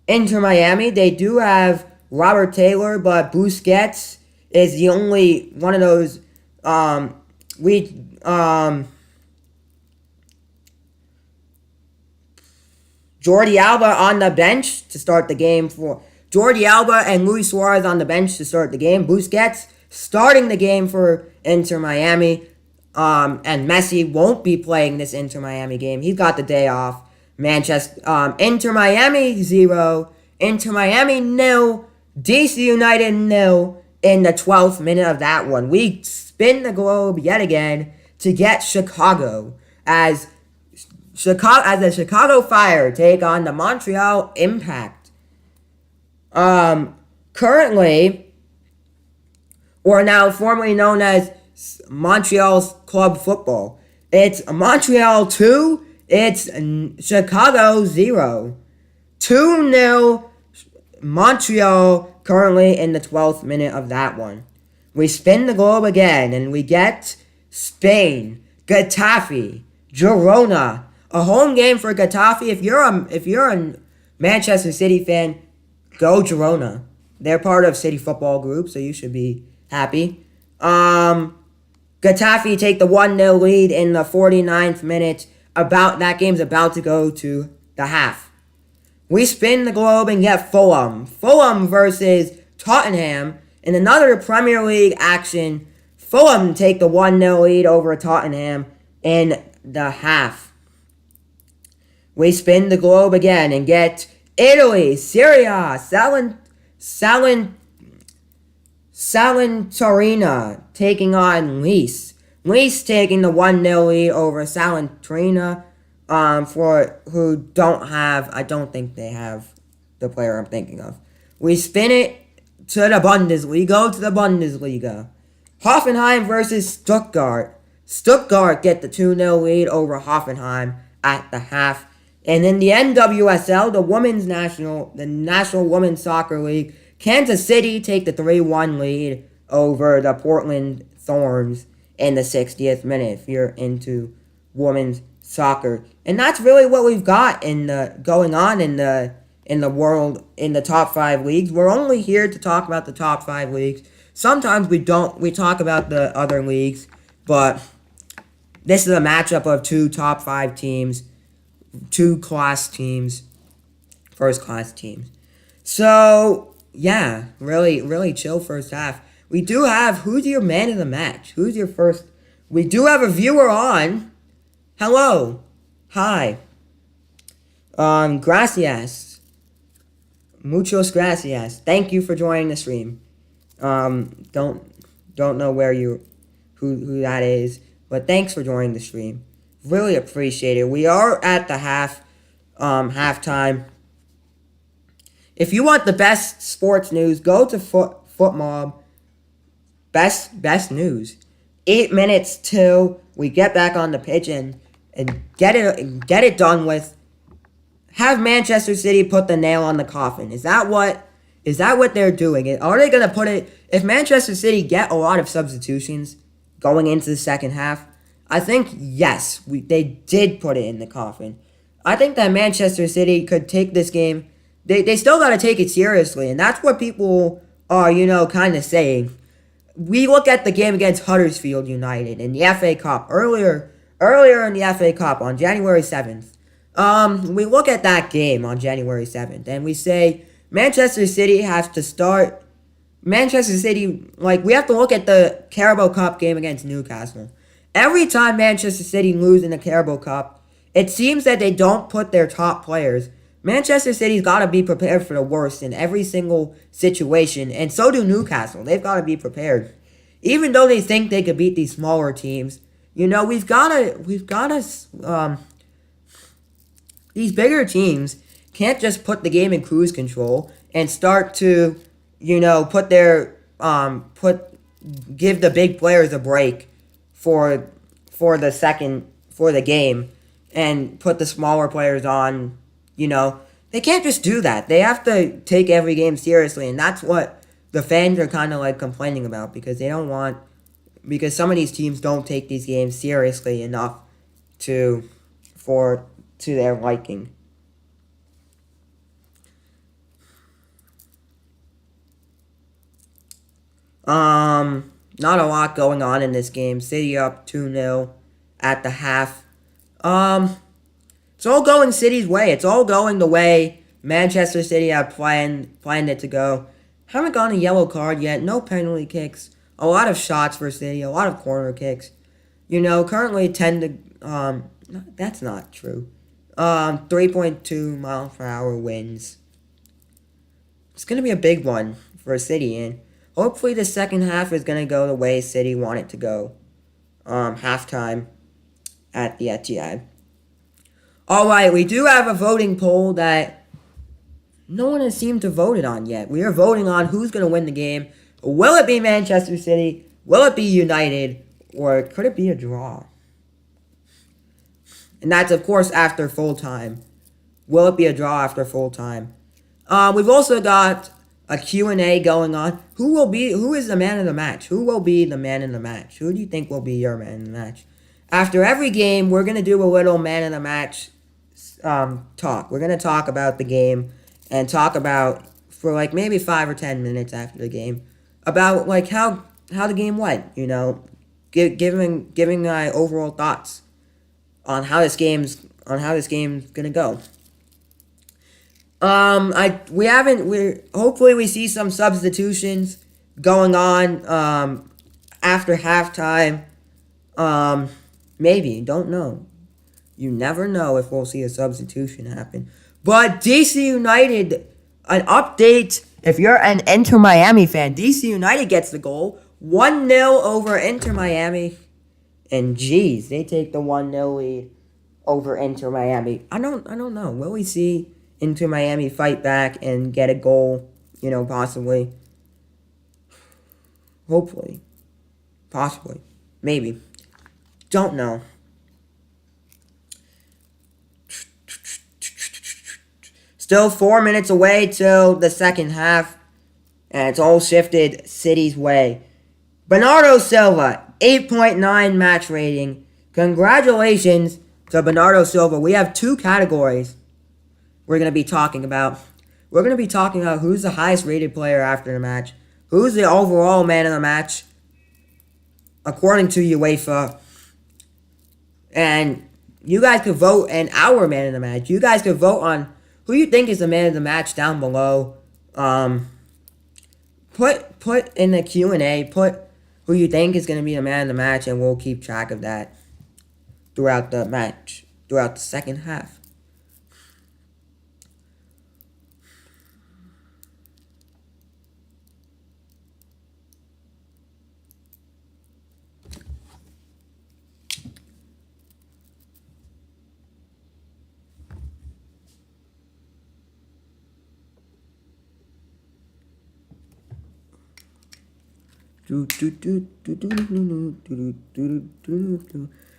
Inter Miami, they do have Robert Taylor, but Busquets is the only one of those. Jordi Alba on the bench to start the game for Jordi Alba and Luis Suarez on the bench to start the game. Busquets starting the game for Inter Miami. And Messi won't be playing this Inter Miami game. He's got the day off. Inter Miami 0. Inter Miami 0. DC United 0 in the 12th minute of that one. We spin the globe yet again to get Chicago as the Chicago Fire take on the Montreal Impact. Currently, or now formerly known as Montreal's club football. It's Montreal 2, it's Chicago 0. 2-0 Montreal currently in the 12th minute of that one. We spin the globe again and we get Spain, Getafe, Girona. A home game for Getafe. If you're a Manchester City fan, go Girona. They're part of City Football Group, so you should be happy. Getafe take the 1-0 lead in the 49th minute. That game's about to go to the half. We spin the globe and get Fulham. Fulham versus Tottenham in another Premier League action. Fulham take the 1-0 lead over Tottenham in the half. We spin the globe again and get Italy, Serie A, Salernitana taking on Nice. Nice taking the 1-0 lead over Salernitana. For who I don't think they have the player I'm thinking of. We spin it to the Bundesliga. Go to the Bundesliga. Hoffenheim versus Stuttgart. Stuttgart get the 2-0 lead over Hoffenheim at the half. And in the NWSL, the National Women's Soccer League, Kansas City take the 3-1 lead over the Portland Thorns in the 60th minute, if you're into women's soccer. And that's really what we've got going on in the world, in the top 5 leagues. We're only here to talk about the top 5 leagues. Sometimes we talk about the other leagues, but this is a matchup of 2 top 5 teams. 2 class teams, first class teams. So, yeah, really, really chill first half. We do have, who's your man of the match? Who's your first? We do have a viewer on. Hello. Hi. Gracias. Muchos gracias. Thank you for joining the stream. Don't know who that is, but thanks for joining the stream. Really appreciate it. We are at the halftime. If you want the best sports news, go to FootMob. Best news. 8 minutes till we get back on the pitch and get it done with. Have Manchester City put the nail on the coffin. Is that what they're doing? Are they gonna put it? If Manchester City get a lot of substitutions going into the second half, I think, yes, they did put it in the coffin. I think that Manchester City could take this game. They still got to take it seriously, and that's what people are, kind of saying. We look at the game against Huddersfield United in the FA Cup earlier in the FA Cup on January 7th. We look at that game on January 7th, and we say Manchester City has to start. Manchester City, we have to look at the Carabao Cup game against Newcastle. Every time Manchester City lose in the Carabao Cup, it seems that they don't put their top players. Manchester City's got to be prepared for the worst in every single situation, and so do Newcastle. They've got to be prepared. Even though they think they could beat these smaller teams, we've got to, these bigger teams can't just put the game in cruise control and start to, give the big players a break for the game and put the smaller players on. They can't just do that. They have to take every game seriously, and that's what the fans are kind of complaining about, because because some of these teams don't take these games seriously enough to their liking. Not a lot going on in this game. City up 2-0 at the half. It's all going City's way. It's all going the way Manchester City have planned it to go. Haven't gotten a yellow card yet. No penalty kicks. A lot of shots for City. A lot of corner kicks. Currently 10 to... that's not true. 3.2 mile per hour winds. It's going to be a big one for City, and hopefully the second half is going to go the way City want it to go. Halftime at the Etihad. Alright, we do have a voting poll that no one has seemed to vote it on yet. We are voting on who's going to win the game. Will it be Manchester City? Will it be United? Or could it be a draw? And that's, of course, after full time. Will it be a draw after full time? We've also got a Q&A going on. Who is the man of the match? Who will be the man in the match? Who do you think will be your man in the match? After every game, we're going to do a little man in the match talk. We're going to talk about the game and talk about, for maybe 5 or 10 minutes after the game, about how the game went, giving my overall thoughts on how this game's gonna go. Hopefully we see some substitutions going on after halftime. Maybe, don't know. You never know if we'll see a substitution happen. But DC United, an update. If you're an Inter Miami fan, DC United gets the goal. 1-0 over Inter Miami. And geez, they take the 1-0 lead over Inter Miami. I don't know. Will we see Inter Miami fight back and get a goal? Possibly. Hopefully. Possibly. Maybe. Don't know. Still 4 minutes away till the second half, and it's all shifted City's way. Bernardo Silva, 8.9 match rating. Congratulations to Bernardo Silva. We have 2 categories we're going to be talking about. We're going to be talking about who's the highest rated player after the match, who's the overall man of the match, according to UEFA. And you guys could vote in our man of the match. You guys could vote on who you think is the man of the match down below. Put in the Q&A, put who you think is going to be the man of the match, and we'll keep track of that throughout the match, throughout the second half.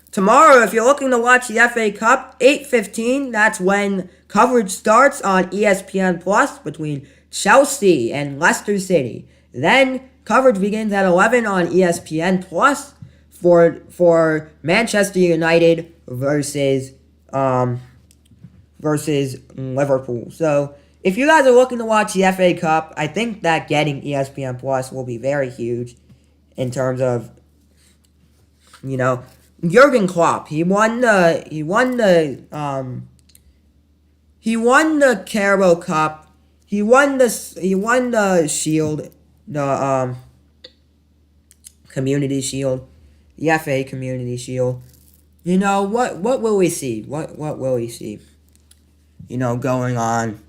Tomorrow, if you're looking to watch the FA Cup, 8:15, that's when coverage starts on ESPN Plus between Chelsea and Leicester City. Then coverage begins at 11 on ESPN Plus, for Manchester United versus Liverpool. So if you guys are looking to watch the FA Cup, I think that getting ESPN Plus will be very huge in terms of, Jurgen Klopp. He won the Carabao Cup. He won the Shield, the Community Shield, the FA Community Shield. What will we see? What will we see? Going on.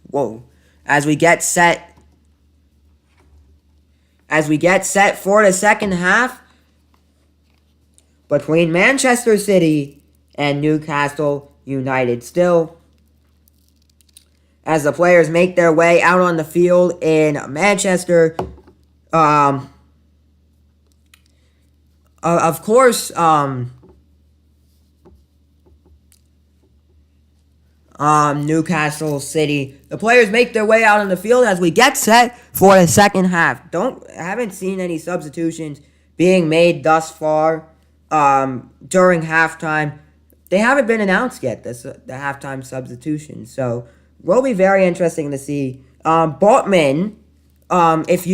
Whoa. As we get set for the second half between Manchester City and Newcastle United. Still, as the players make their way out on the field in Manchester, of course, Newcastle City. The players make their way out on the field as we get set for the second half. Haven't seen any substitutions being made thus far during halftime. They haven't been announced yet, the halftime substitutions. So will be very interesting to see. Botman, if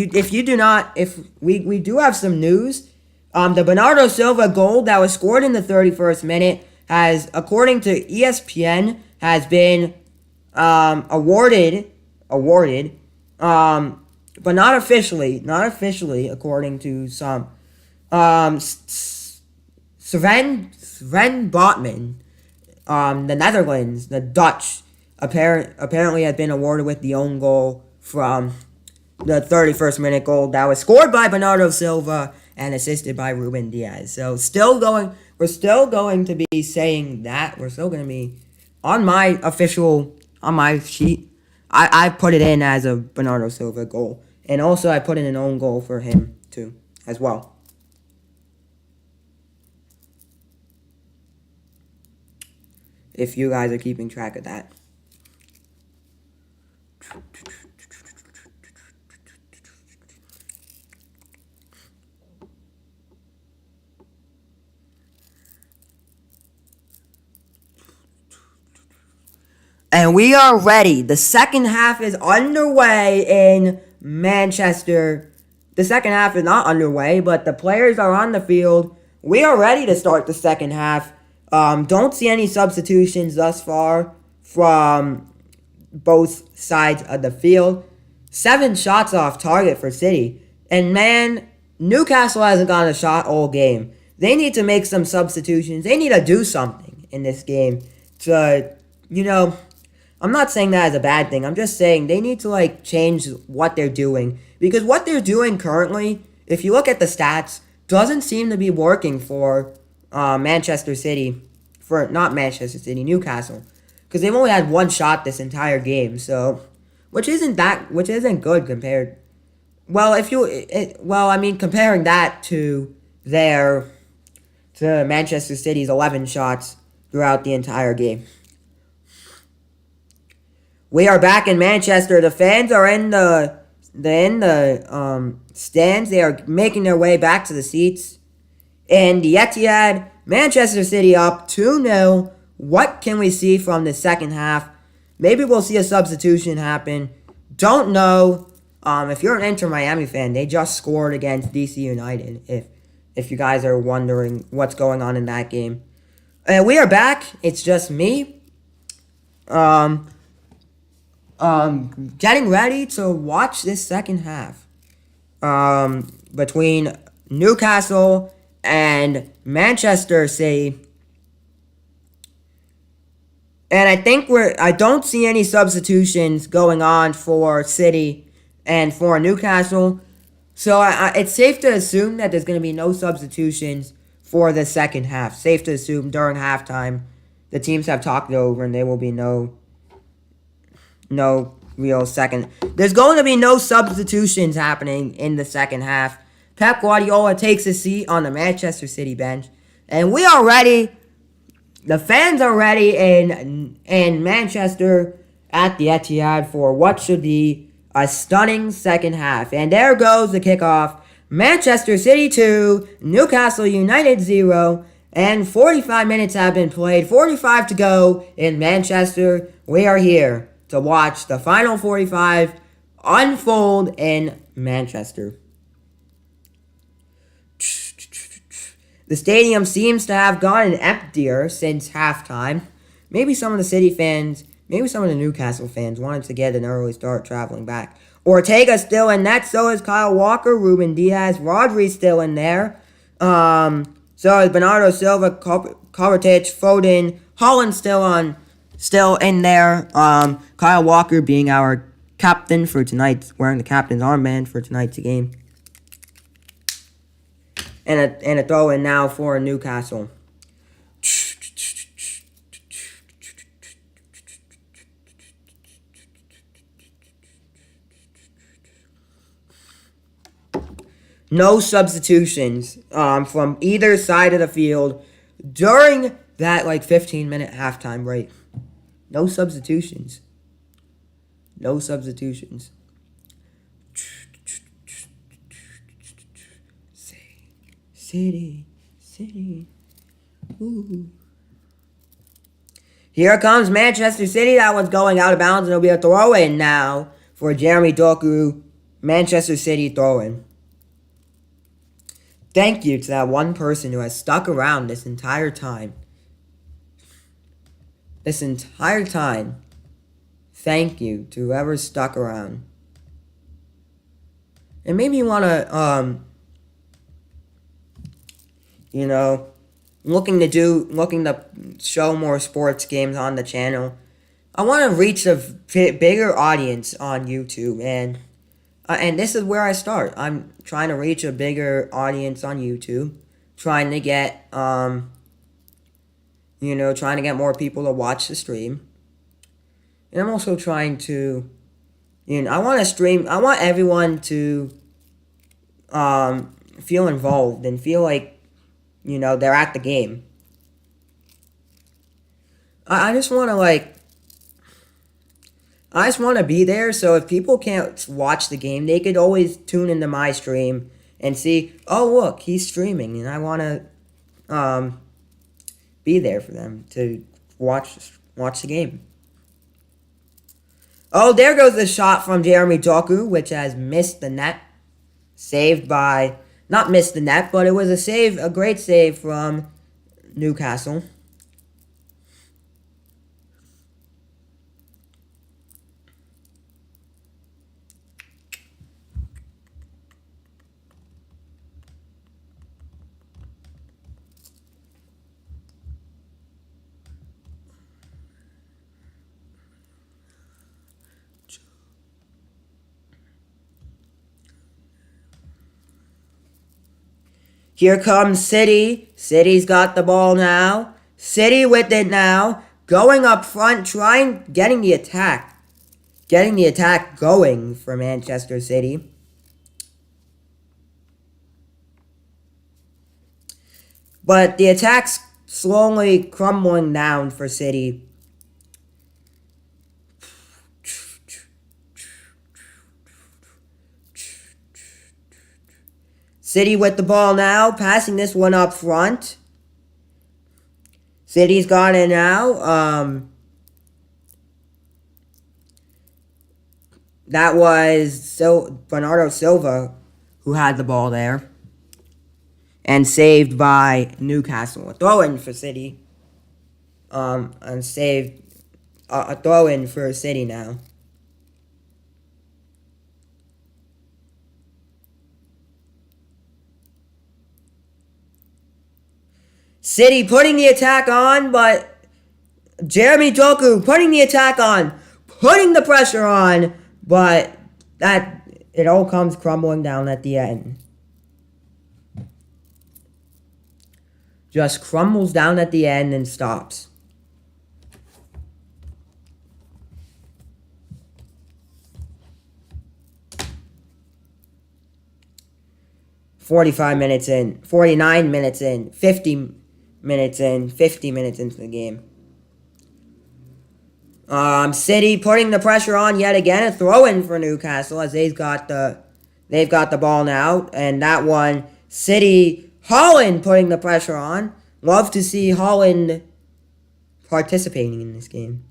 we do have some news. The Bernardo Silva goal that was scored in the 31st minute has, according to ESPN, has been awarded, but not officially, according to some. Sven Botman, the Netherlands, the Dutch, apparently has been awarded with the own goal from the 31st minute goal that was scored by Bernardo Silva and assisted by Ruben Diaz. So we're still going to be saying that. We're still going to be on my sheet. I put it in as a Bernardo Silva goal. And also I put in an own goal for him too, as well. If you guys are keeping track of that. And we are ready. The second half is underway in Manchester. The second half is not underway, but the players are on the field. We are ready to start the second half. Don't see any substitutions thus far from both sides of the field. 7 shots off target for City. And man, Newcastle hasn't gotten a shot all game. They need to make some substitutions. They need to do something in this game to, I'm not saying that as a bad thing. I'm just saying they need to, change what they're doing. Because what they're doing currently, if you look at the stats, doesn't seem to be working for Manchester City. Not Manchester City, Newcastle. Because they've only had 1 shot this entire game. So, which isn't good compared. Well, comparing that to Manchester City's 11 shots throughout the entire game. We are back in Manchester. The fans are in the stands. They are making their way back to the seats. And the Etihad, Manchester City up 2-0. What can we see from the second half? Maybe we'll see a substitution happen. Don't know. If you're an Inter Miami fan, they just scored against DC United. If you guys are wondering what's going on in that game. And we are back. It's just me. Getting ready to watch this second half between Newcastle and Manchester City. And I don't see any substitutions going on for City and for Newcastle. So it's safe to assume that there's going to be no substitutions for the second half. Safe to assume during halftime the teams have talked it over and there will be no real second. There's going to be no substitutions happening in the second half. Pep Guardiola takes a seat on the Manchester City bench. And we are ready the fans are ready in Manchester at the Etihad for what should be a stunning second half. And there goes the kickoff. Manchester City 2, Newcastle United 0, and 45 minutes have been played. 45 to go in Manchester. We are here to watch the final 45 unfold in Manchester. The stadium seems to have gotten emptier since halftime. Maybe some of the City fans, maybe some of the Newcastle fans wanted to get an early start traveling back. Ortega's still in net, so is Kyle Walker, Ruben Diaz, Rodri's still in there. So is Bernardo Silva, Kovacic, Foden, Holland still in there. Kyle Walker being our captain for tonight's, wearing the captain's armband for tonight's game. And a throw in now for Newcastle. No substitutions from either side of the field during that 15-minute halftime break. No substitutions. No substitutions. City. Ooh. Here comes Manchester City. That was going out of bounds, and it'll be a throw-in now for Jeremy Doku. Manchester City throw-in. Thank you to that one person who has stuck around this entire time. Thank you to whoever stuck around. And maybe you want to, looking to show more sports games on the channel. I want to reach a bigger audience on YouTube, and this is where I start. I'm trying to reach a bigger audience on YouTube, trying to get trying to get more people to watch the stream. And I'm also trying to, I want everyone to feel involved and feel like they're at the game. I just want to be there, so if people can't watch the game, they could always tune into my stream and see, oh, look, he's streaming, and I want to be there for them to watch the game. Oh, there goes the shot from Jeremy Doku, which has missed the net. Not missed the net, but it was a great save from Newcastle. Here comes City. City's got the ball now. City with it now. Going up front, getting the attack going for Manchester City. But the attack's slowly crumbling down for City. City with the ball now, passing this one up front. City's got it now. That was Bernardo Silva who had the ball there. And saved by Newcastle. A throw-in for City. And saved a throw-in for City now. City putting the attack on, but Jeremy Doku putting the attack on, putting the pressure on, but it all comes crumbling down at the end. Just crumbles down at the end and stops. $49 minutes in, 50 minutes in, 50 minutes into the game. City putting the pressure on yet again. A throw-in for Newcastle as they've got the ball now. And that one, City, Holland putting the pressure on. Love to see Holland participating in this game.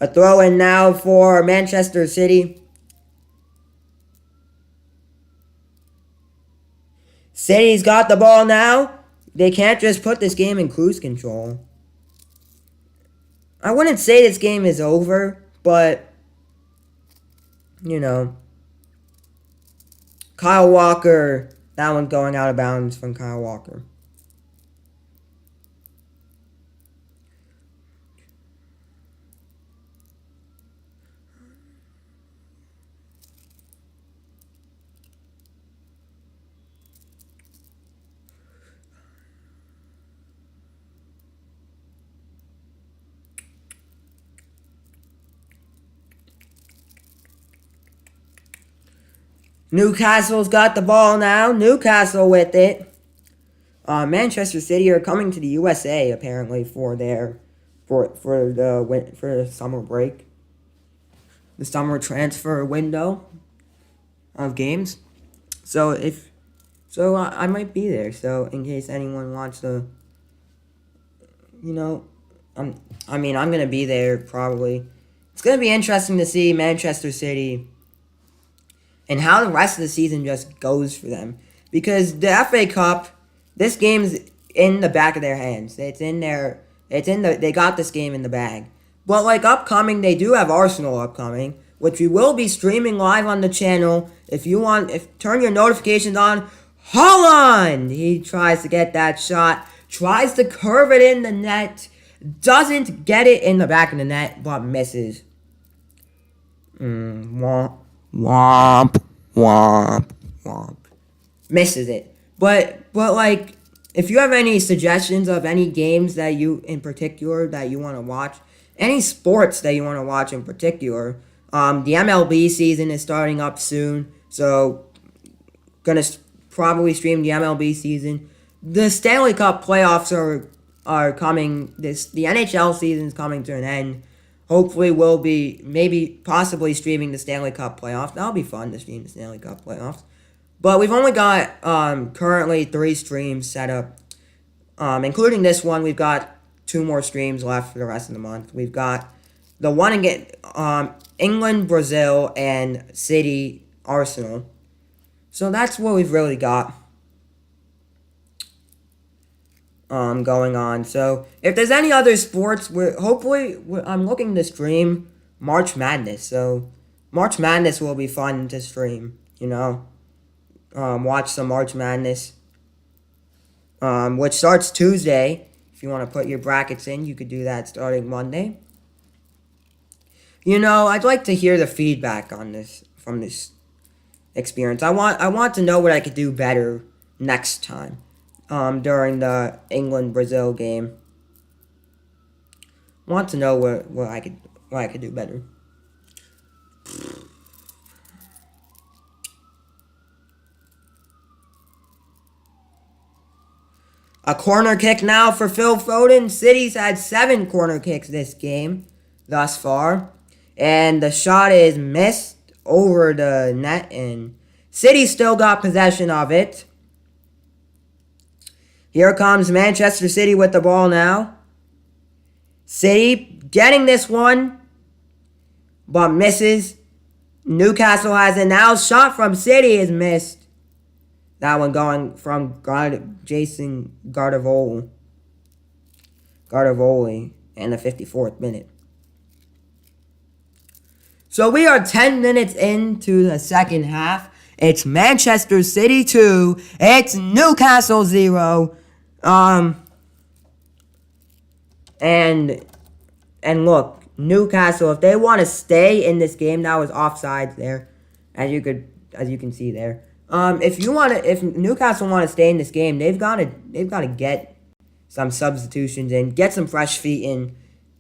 A throw-in now for Manchester City. City's got the ball now. They can't just put this game in cruise control. I wouldn't say this game is over, but, you know. Kyle Walker, that one going out of bounds from Kyle Walker. Newcastle's got the ball now. Newcastle with it. Manchester City are coming to the USA apparently for the summer break, the summer transfer window of games. So I might be there. So in case anyone wants to, I'm gonna be there probably. It's gonna be interesting to see Manchester City and how the rest of the season just goes for them. Because the FA Cup, this game's in the back of their hands. They got this game in the bag. But upcoming, they do have Arsenal upcoming, which we will be streaming live on the channel. Turn your notifications on. Haaland! He tries to get that shot, tries to curve it in the net, doesn't get it in the back of the net, but misses. Womp, womp, womp. Misses it. But if you have any suggestions of any games that you, in particular, that you want to watch, any sports that you want to watch in particular, the MLB season is starting up soon, so gonna probably stream the MLB season. The Stanley Cup playoffs are coming. The NHL season is coming to an end. Hopefully we'll be possibly streaming the Stanley Cup playoffs. That'll be fun to stream the Stanley Cup playoffs. But we've only got currently 3 streams set up. Including this one, we've got 2 more streams left for the rest of the month. We've got the one again, England, Brazil, and City, Arsenal. So that's what we've really got going on. So if there's any other sports, I'm looking to stream March Madness. So March Madness will be fun to stream, watch some March Madness, which starts Tuesday. If you want to put your brackets in, you could do that starting Monday. I'd like to hear the feedback on this from this experience. I want to know what I could do better next time during the England-Brazil game. I want to know what I could do better. A corner kick now for Phil Foden. City's had 7 corner kicks this game thus far. And the shot is missed over the net. And City still got possession of it. Here comes Manchester City with the ball now. City getting this one, but misses. Newcastle has it now. Shot from City is missed. That one going from Jason Gardavoli in the 54th minute. So we are 10 minutes into the second half. It's Manchester City 2. It's Newcastle 0. And look, Newcastle, if they want to stay in this game, that was offsides there, as you can see there. If Newcastle want to stay in this game, they've got to get some substitutions in, get some fresh feet in.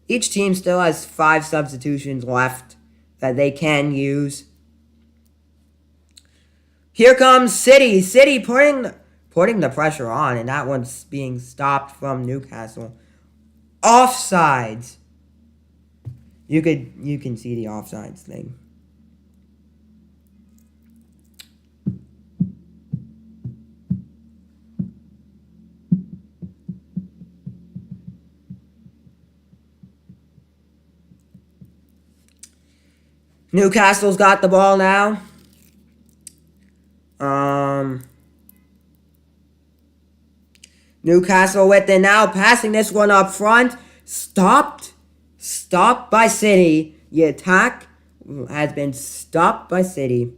Each team still has 5 substitutions left that they can use. Here comes City. City putting putting the pressure on, and that one's being stopped from Newcastle. Offsides. You can see the offsides thing. Newcastle's got the ball now. Newcastle with it now, passing this one up front. Stopped by City. The attack has been stopped by City.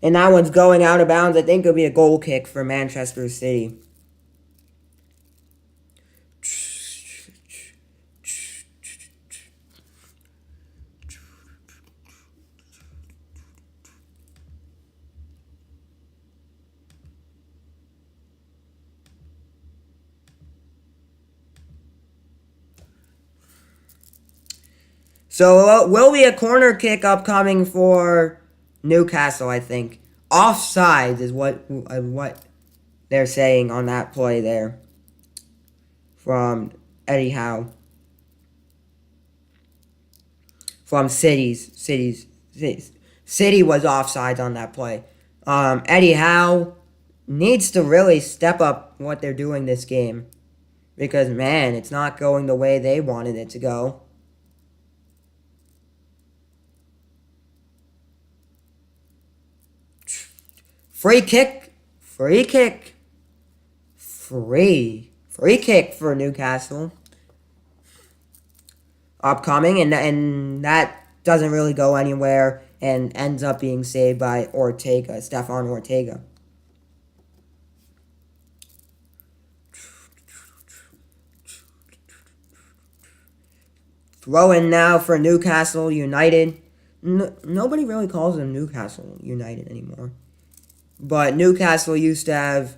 And that one's going out of bounds. I think it'll be a goal kick for Manchester City. So will be a corner kick upcoming for Newcastle, I think. Offsides is what they're saying on that play there from Eddie Howe. From City was offsides on that play. Eddie Howe needs to really step up what they're doing this game. Because, man, it's not going the way they wanted it to go. Free kick for Newcastle. Upcoming, and that doesn't really go anywhere and ends up being saved by Stefan Ortega. Throw in now for Newcastle United. Nobody really calls them Newcastle United anymore. But Newcastle used to have...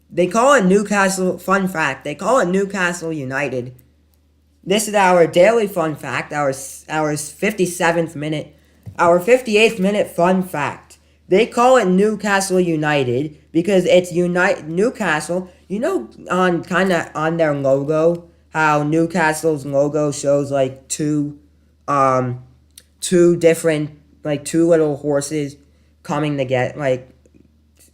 They call it Newcastle... Fun fact. They call it Newcastle United. This is our daily fun fact. Our 57th minute... Our 58th minute fun fact. They call it Newcastle United because it's Newcastle... You know, on their logo, how Newcastle's logo shows like two different... Like two little horses coming to get... Like...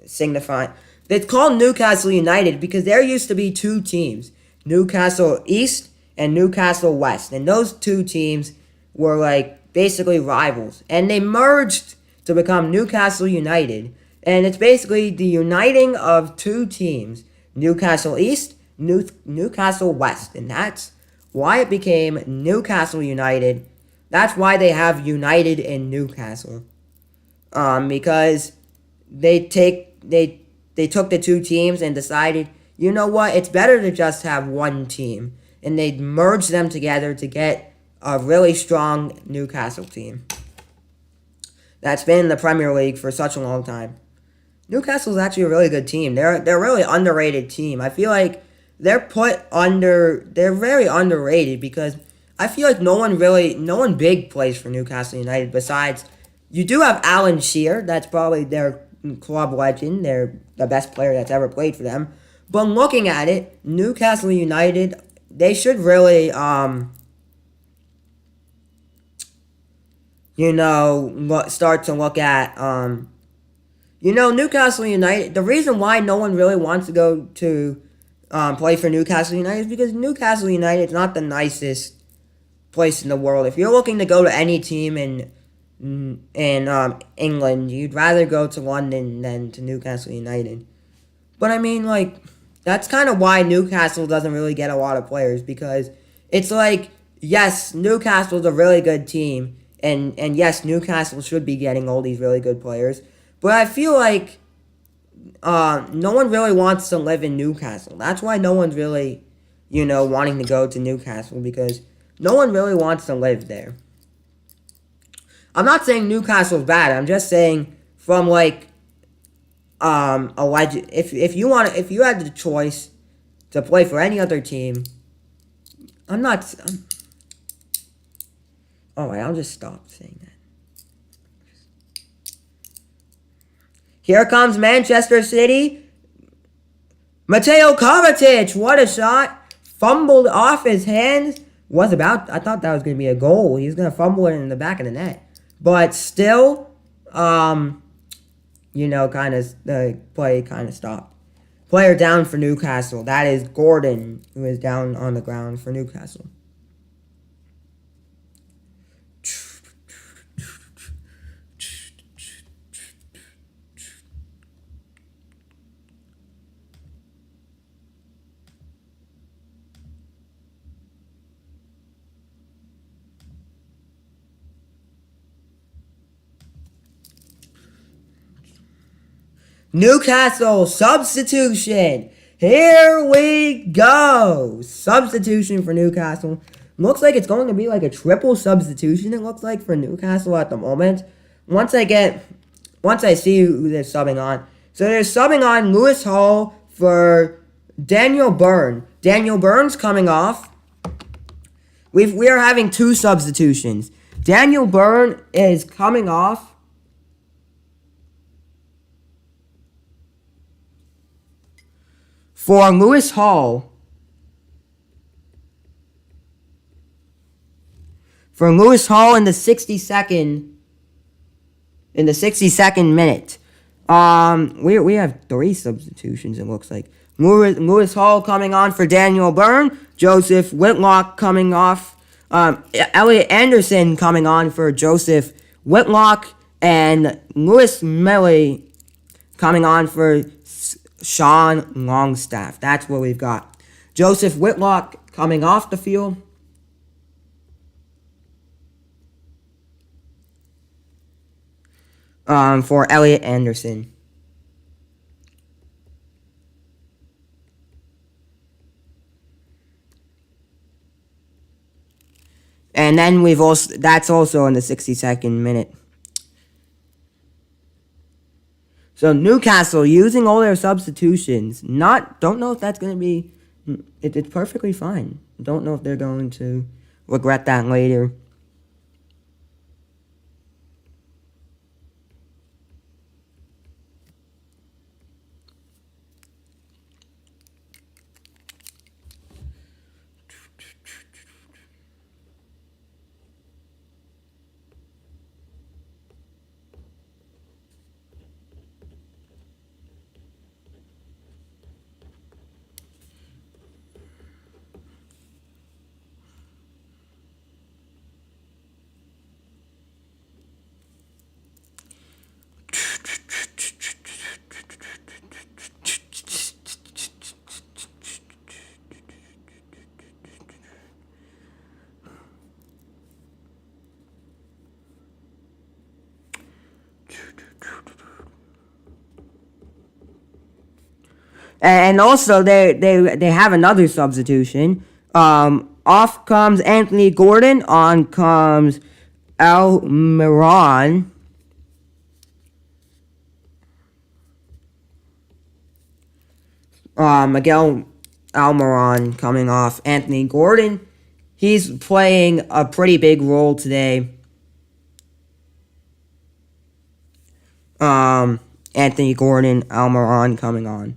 signifying. It's called Newcastle United because there used to be two teams, Newcastle East and Newcastle West, and those two teams were like basically rivals, and they merged to become Newcastle United, and it's basically the uniting of two teams, Newcastle East, Newcastle West, and that's why it became Newcastle United. That's why they have United in Newcastle, because they took the two teams and decided, you know what, it's better to just have one team. And they merged them together to get a really strong Newcastle team that's been in the Premier League for such a long time. Newcastle's actually a really good team. They're a really underrated team. I feel like they're very underrated because I feel like no one big plays for Newcastle United besides, you do have Alan Shearer, that's probably their club legend. They're the best player that's ever played for them. But looking at it, Newcastle United, they should really, start to look at, Newcastle United. The reason why no one really wants to go to play for Newcastle United is because Newcastle United is not the nicest place in the world. If you're looking to go to any team in England, you'd rather go to London than to Newcastle United. But I mean, like, that's kind of why Newcastle doesn't really get a lot of players, because it's like, yes, Newcastle's a really good team, and yes, Newcastle should be getting all these really good players, but I feel like no one really wants to live in Newcastle. That's why no one's really... wanting to go to Newcastle because no one really wants to live there. I'm not saying Newcastle's bad. I'm just saying from like if you had the choice to play for any other team, alright, I'll just stop saying that. Here comes Manchester City. Mateo Kovacic, what a shot. Fumbled off his hands. I thought that was going to be a goal. He was going to fumble it in the back of the net. But still, the play kind of stopped. Player down for Newcastle. That is Gordon, who is down on the ground for Newcastle. Newcastle substitution. Here we go. Substitution for Newcastle. Looks like it's going to be like a triple substitution, it looks like, for Newcastle at the moment. Once I see who they're subbing on. So they're subbing on Lewis Hall for Daniel Byrne. Daniel Byrne's coming off. We are having two substitutions. Daniel Byrne is coming off for Lewis Hall. For Lewis Hall in the 62nd minute. We have three substitutions, it looks like. Lewis Hall coming on for Daniel Byrne. Joseph Whitlock coming off. Elliot Anderson coming on for Joseph Whitlock. And Lewis Milley coming on for Sean Longstaff. That's what we've got. Joseph Whitlock coming off the field. For Elliot Anderson. And then that's also in the 62nd minute. So Newcastle using all their substitutions. Don't know if that's going to be... It's perfectly fine. Don't know if they're going to regret that later. And also, they have another substitution. Off comes Anthony Gordon. On comes Almiron. Miguel Almiron coming off. Anthony Gordon. He's playing a pretty big role today. Anthony Gordon, Almiron coming on.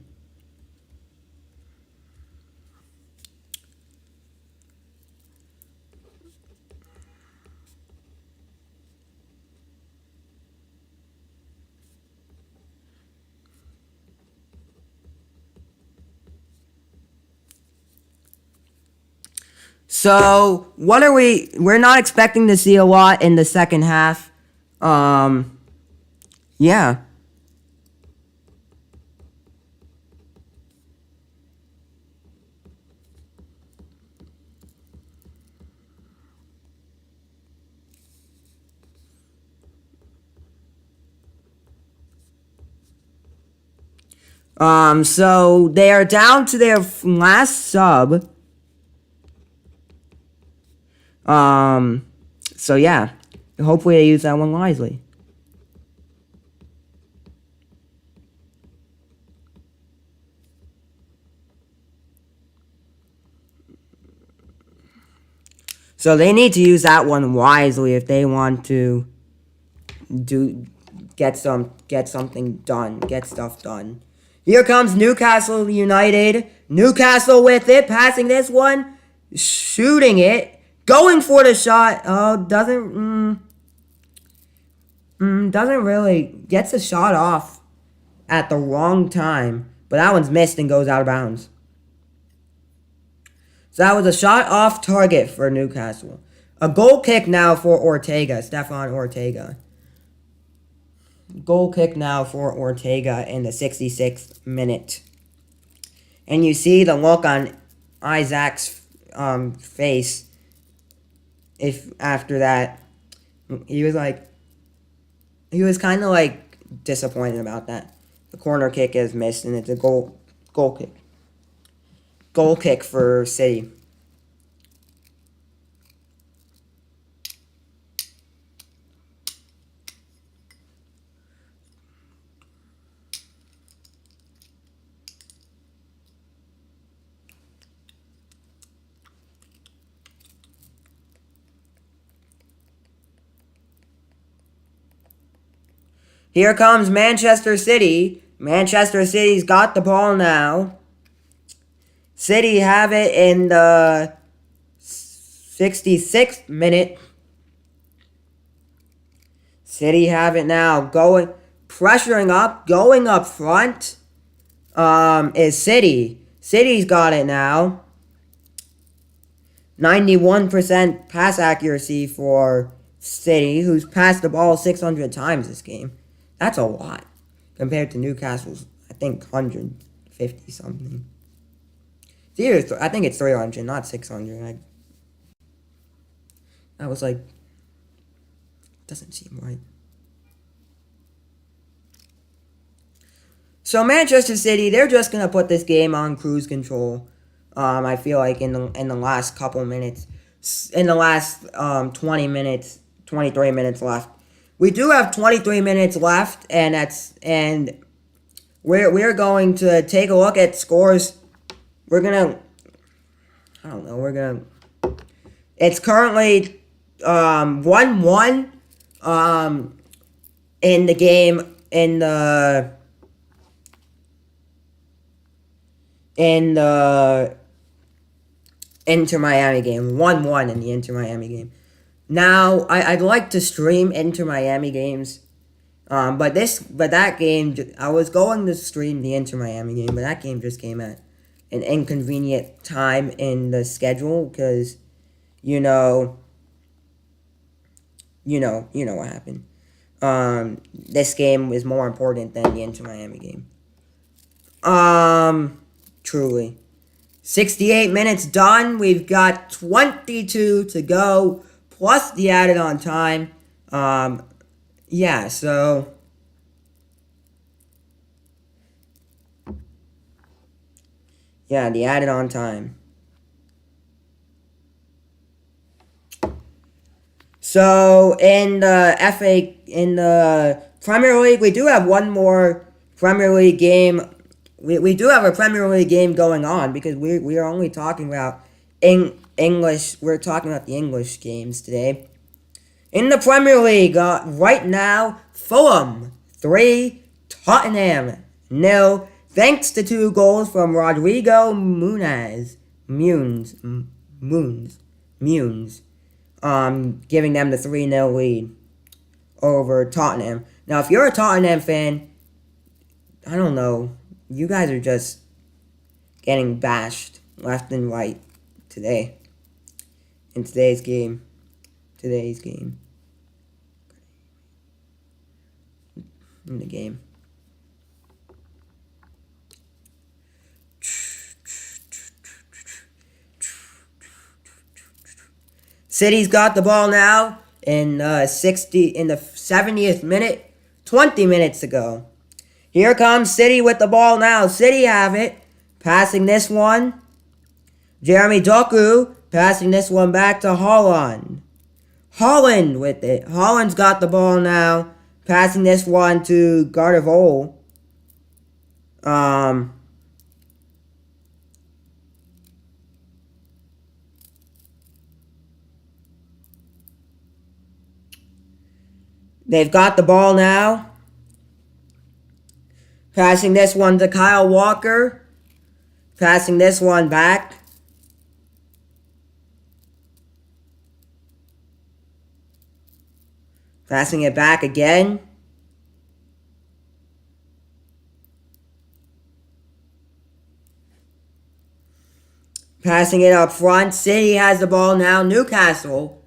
So, we're not expecting to see a lot in the second half. Yeah. So they are down to their last sub. So yeah, hopefully they use that one wisely. So they need to use that one wisely if they want to get something done, get stuff done. Here comes Newcastle United. Newcastle with it, passing this one, shooting it, going for the shot. Oh, doesn't really gets the shot off at the wrong time, but that one's missed and goes out of bounds. So that was a shot off target for Newcastle. A goal kick now for Ortega, Stefan Ortega. Goal kick now for Ortega in the 66th minute. And you see the look on Isaac's face if after that. He was kind of like disappointed about that. The corner kick is missed and it's a goal kick. Goal kick for City. Here comes Manchester City. Manchester City's got the ball now. City have it in the 66th minute. City have it now. Pressuring up, going up front. Is City. City's got it now. 91% pass accuracy for City, who's passed the ball 600 times this game. That's a lot compared to Newcastle's, I think, 150 something. I think it's 300, not 600. I was like, doesn't seem right. So Manchester City, they're just gonna put this game on cruise control. I feel like in the last couple minutes, in the last 20 minutes, 23 minutes left. We do have 23 minutes left, and we're going to take a look at scores. It's currently 1-1 in the game in the Inter Miami game. 1-1 in the Inter Miami game. Now, I'd like to stream Inter Miami games, but that game, I was going to stream the Inter Miami game, but that game just came at an inconvenient time in the schedule because, you know what happened. This game is more important than the Inter Miami game. Truly. 68 minutes done. We've got 22 to go. Plus the added on time. Yeah, so. Yeah, the added on time. So, in the Premier League, we do have one more Premier League game. We do have a Premier League game going on because we are only talking about English. We're talking about the English games today. In the Premier League, right now, Fulham 3, Tottenham 0. Thanks to 2 goals from Rodrigo Muniz, giving them the 3-0 lead over Tottenham. Now, if you're a Tottenham fan, I don't know. You guys are just getting bashed left and right today. In today's game. In the game. City's got the ball now in the 70th minute, 20 minutes ago. Here comes City with the ball now. City have it. Passing this one. Jeremy Doku Passing this one back to Holland. Holland with it. Holland's got the ball now. Passing this one to Gardevol. They've got the ball now. Passing this one to Kyle Walker. Passing this one back. Passing it back again. Passing it up front. City has the ball now. Newcastle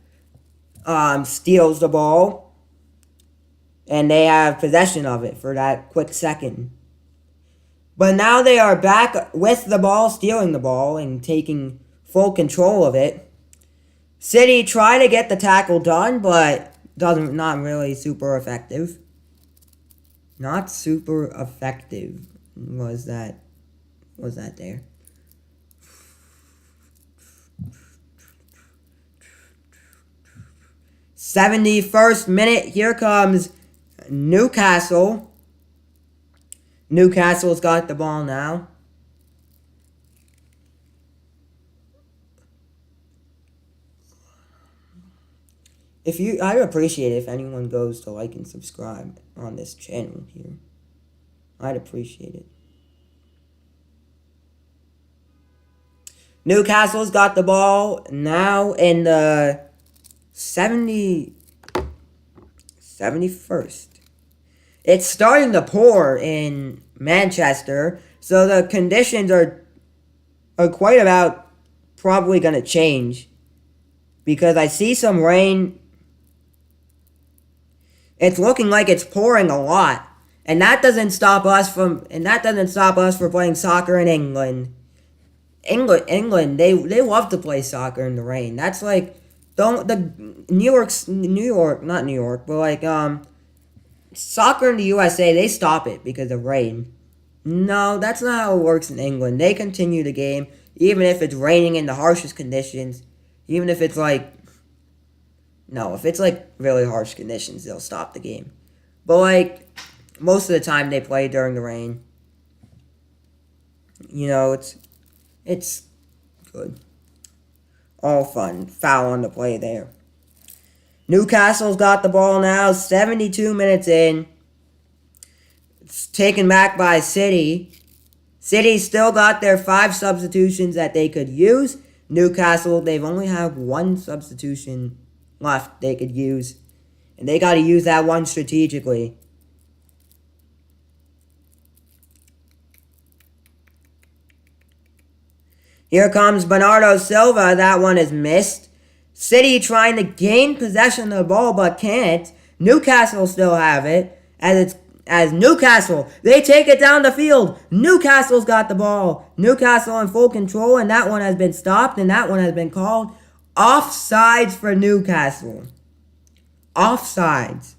steals the ball. And they have possession of it for that quick second. But now they are back with the ball, stealing the ball, and taking full control of it. City try to get the tackle done, but not really super effective. Not super effective was that there. '71st minute, here comes Newcastle. Newcastle's got the ball now. I'd appreciate it if anyone goes to like and subscribe on this channel here. I'd appreciate it. Newcastle's got the ball now in the 71st. It's starting to pour in Manchester, so the conditions are quite about probably going to change. Because I see some rain. It's looking like it's pouring a lot. And that doesn't stop us from playing soccer in England. England, they love to play soccer in the rain. That's like soccer in the USA, they stop it because of rain. No, that's not how it works in England. They continue the game even if it's raining in the harshest conditions. Even if it's if it's really harsh conditions, they'll stop the game. But most of the time they play during the rain. It's good. All fun. Foul on the play there. Newcastle's got the ball now, 72 minutes in. It's taken back by City. City still got their 5 substitutions that they could use. Newcastle, they've only have 1 substitution left they could use. And they got to use that one strategically. Here comes Bernardo Silva. That one is missed. City trying to gain possession of the ball but can't. Newcastle still have it. As Newcastle, they take it down the field. Newcastle's got the ball. Newcastle in full control, and that one has been stopped, and that one has been called offsides for Newcastle. Offsides.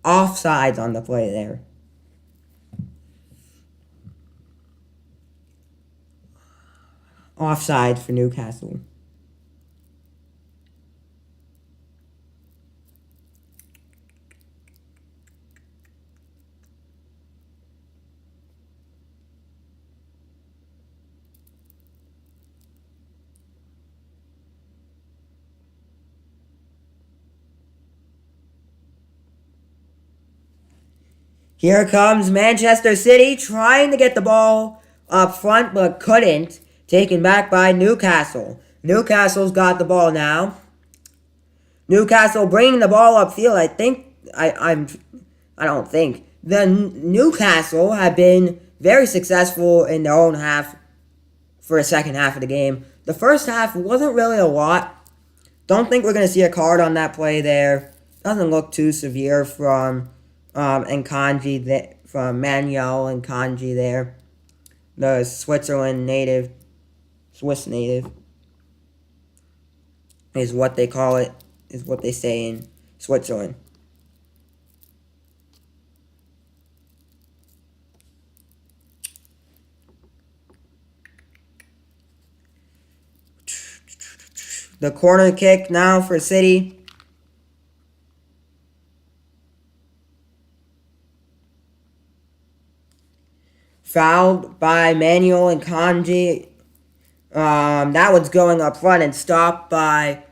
Offsides on the play there. Offsides for Newcastle. Here comes Manchester City trying to get the ball up front but couldn't. Taken back by Newcastle. Newcastle's got the ball now. Newcastle bringing the ball upfield. I don't think. The Newcastle have been very successful in their own half for a second half of the game. The first half wasn't really a lot. Don't think we're going to see a card on that play there. Doesn't look too severe from Nkanji, from Manuel and Kanji there. The Swiss native is what they call it, is what they say in Switzerland. The corner kick now for City. Fouled by Manuel and Kanji. That one's going up front and stopped by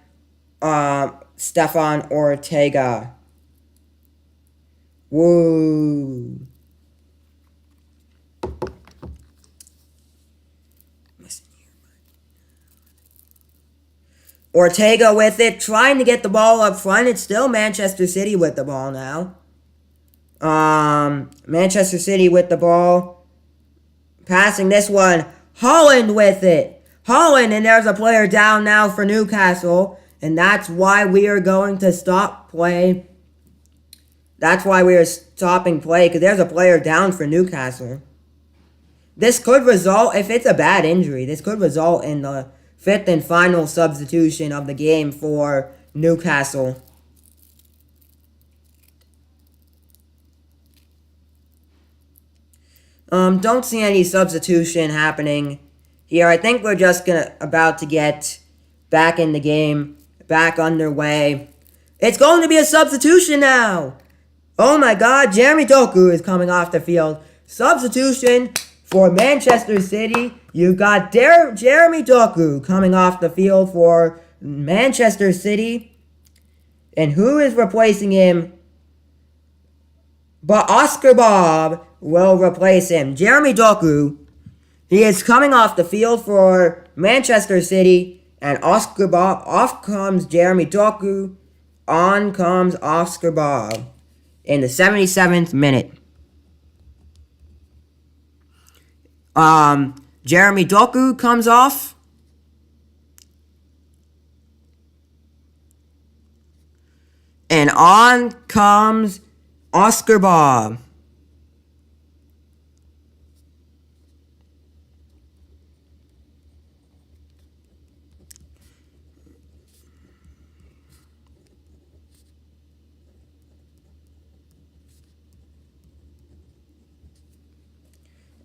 Stefan Ortega. Woo. Ortega with it, trying to get the ball up front. It's still Manchester City with the ball now. Manchester City with the ball. Passing this one. Holland with it. Holland, and there's a player down now for Newcastle. And that's why we are going to stop play. That's why we are stopping play, because there's a player down for Newcastle. This could result, if it's a bad injury, this could result in the 5th and final substitution of the game for Newcastle. Don't see any substitution happening here. I think we're just about to get back in the game, back underway. It's going to be a substitution now. Oh my God, Jeremy Doku is coming off the field. Substitution for Manchester City. You've got Jeremy Doku coming off the field for Manchester City. And who is replacing him? But Oscar Bob will replace him. Jeremy Doku, he is coming off the field for Manchester City. And Oscar Bob, off comes Jeremy Doku. On comes Oscar Bob in the 77th minute. Jeremy Doku comes off. And on comes Oscar Bob.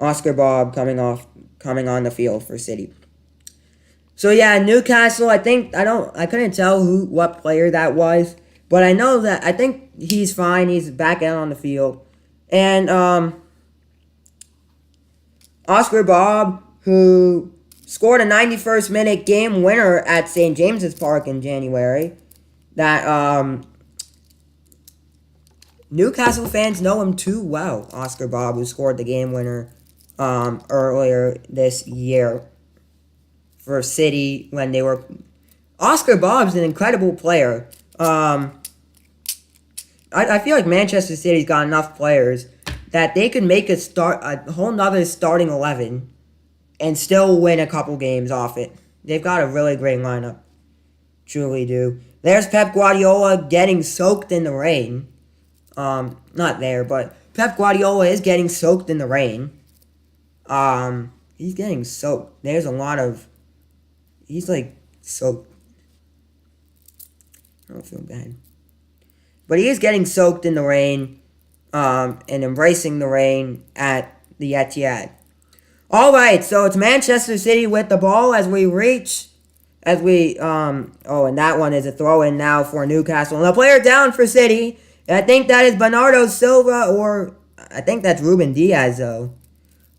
Oscar Bob coming on the field for City. So yeah, Newcastle, I couldn't tell what player that was, but I know that I think he's fine. He's back out on the field. And Oscar Bob, who scored a 91st minute game winner at St. James's Park in January, that Newcastle fans know him too well. Oscar Bob, who scored the game winner earlier this year for City when they were... Oscar Bob's an incredible player. I feel like Manchester City's got enough players that they could make a whole nother starting 11 and still win a couple games off it. They've got a really great lineup. Truly do. There's Pep Guardiola getting soaked in the rain. Not there, but Pep Guardiola is getting soaked in the rain. He's getting soaked. There's a lot of... He's like soaked. I don't feel bad. But he is getting soaked in the rain, and embracing the rain at the Etihad. Alright, so it's Manchester City with the ball and that one is a throw-in now for Newcastle. And the player down for City, I think that is Bernardo Silva, or I think that's Ruben Diaz, though.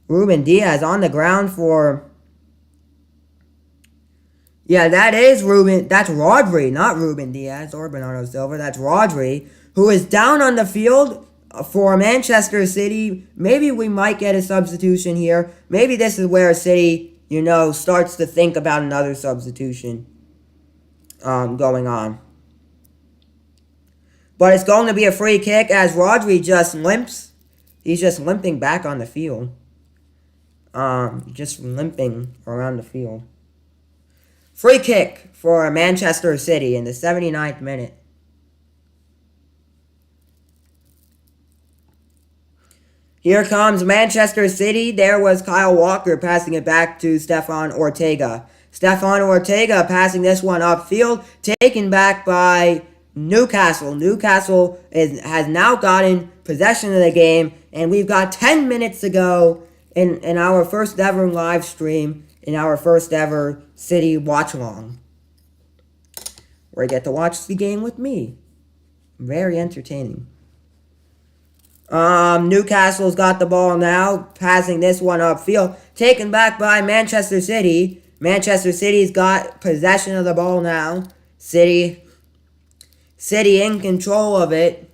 Ruben Diaz on the ground for... Yeah, that is Ruben. That's Rodri, not Ruben Diaz or Bernardo Silva. That's Rodri, who is down on the field for Manchester City. Maybe we might get a substitution here. Maybe this is where City, starts to think about another substitution going on. But it's going to be a free kick as Rodri just limps. He's just limping back on the field. Just limping around the field. Free kick for Manchester City in the 79th minute. Here comes Manchester City. There was Kyle Walker passing it back to Stefan Ortega. Stefan Ortega passing this one upfield, taken back by Newcastle. Newcastle has now gotten possession of the game, and we've got 10 minutes to go in our first ever live stream, in our first ever City watch-along. where you get to watch the game with me. Very entertaining. Newcastle's got the ball now, passing this one upfield, taken back by Manchester City. Manchester City's got possession of the ball now. City in control of it.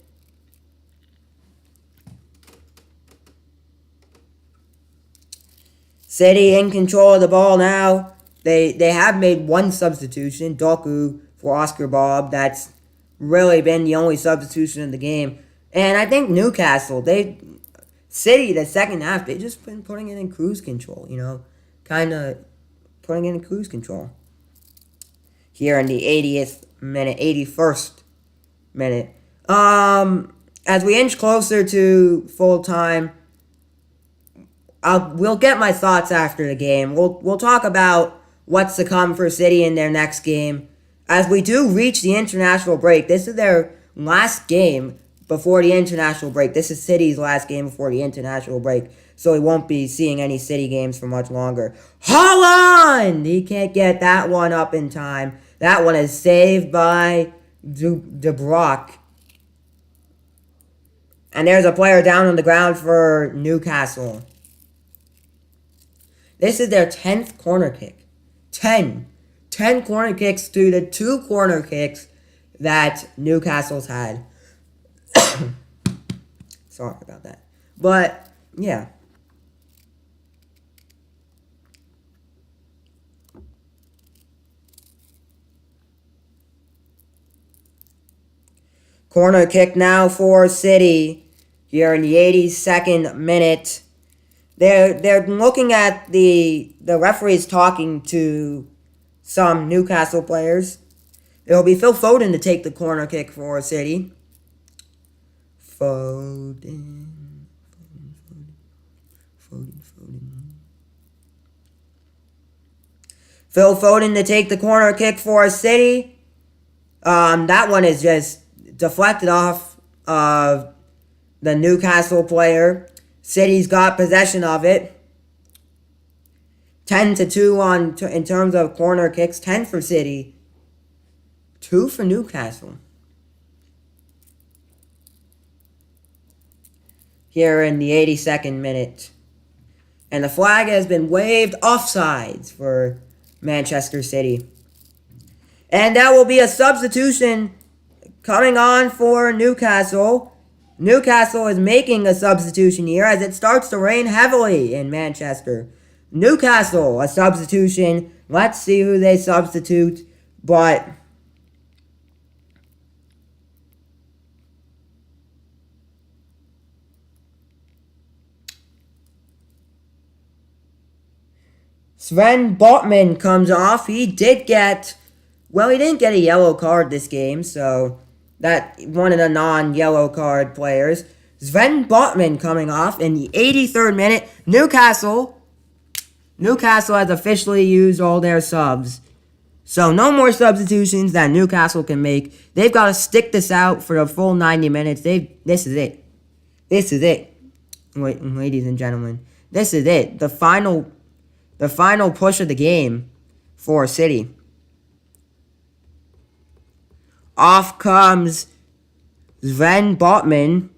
City in control of the ball now. They have made one substitution, Doku for Oscar Bob. That's really been the only substitution in the game. And I think Newcastle, City, the second half, they just been putting it in cruise control, kind of putting it in cruise control. Here in the 81st minute. As we inch closer to full time, we'll get my thoughts after the game. We'll talk about what's to come for City in their next game. As we do reach the international break, this is their last game before the international break. This is City's last game before the international break, so we won't be seeing any City games for much longer. Haaland! He can't get that one up in time. That one is saved by De Brock. And there's a player down on the ground for Newcastle. This is their 10th corner kick. 10 corner kicks to the 2 corner kicks that Newcastle's had. Sorry about that. But, yeah. Corner kick now for City here in the 82nd minute. They're looking at the referees talking to some Newcastle players. It'll be Phil Foden to take the corner kick for City. Foden. Phil Foden to take the corner kick for City. That one is just deflected off of the Newcastle player. City's got possession of it. 10-2 in terms of corner kicks. 10 for City. 2 for Newcastle. Here in the 82nd minute. And the flag has been waved offsides for Manchester City. And that will be a substitution coming on for Newcastle. Newcastle is making a substitution here as it starts to rain heavily in Manchester. Newcastle, a substitution. Let's see who they substitute. But Sven Botman comes off. He didn't get a yellow card this game, so that one of the non-yellow card players. Sven Botman coming off in the 83rd minute. Newcastle has officially used all their subs. So no more substitutions that Newcastle can make. They've got to stick this out for the full 90 minutes. This is it. This is it. Wait, ladies and gentlemen. This is it. The final push of the game for City. Off comes Sven Botman.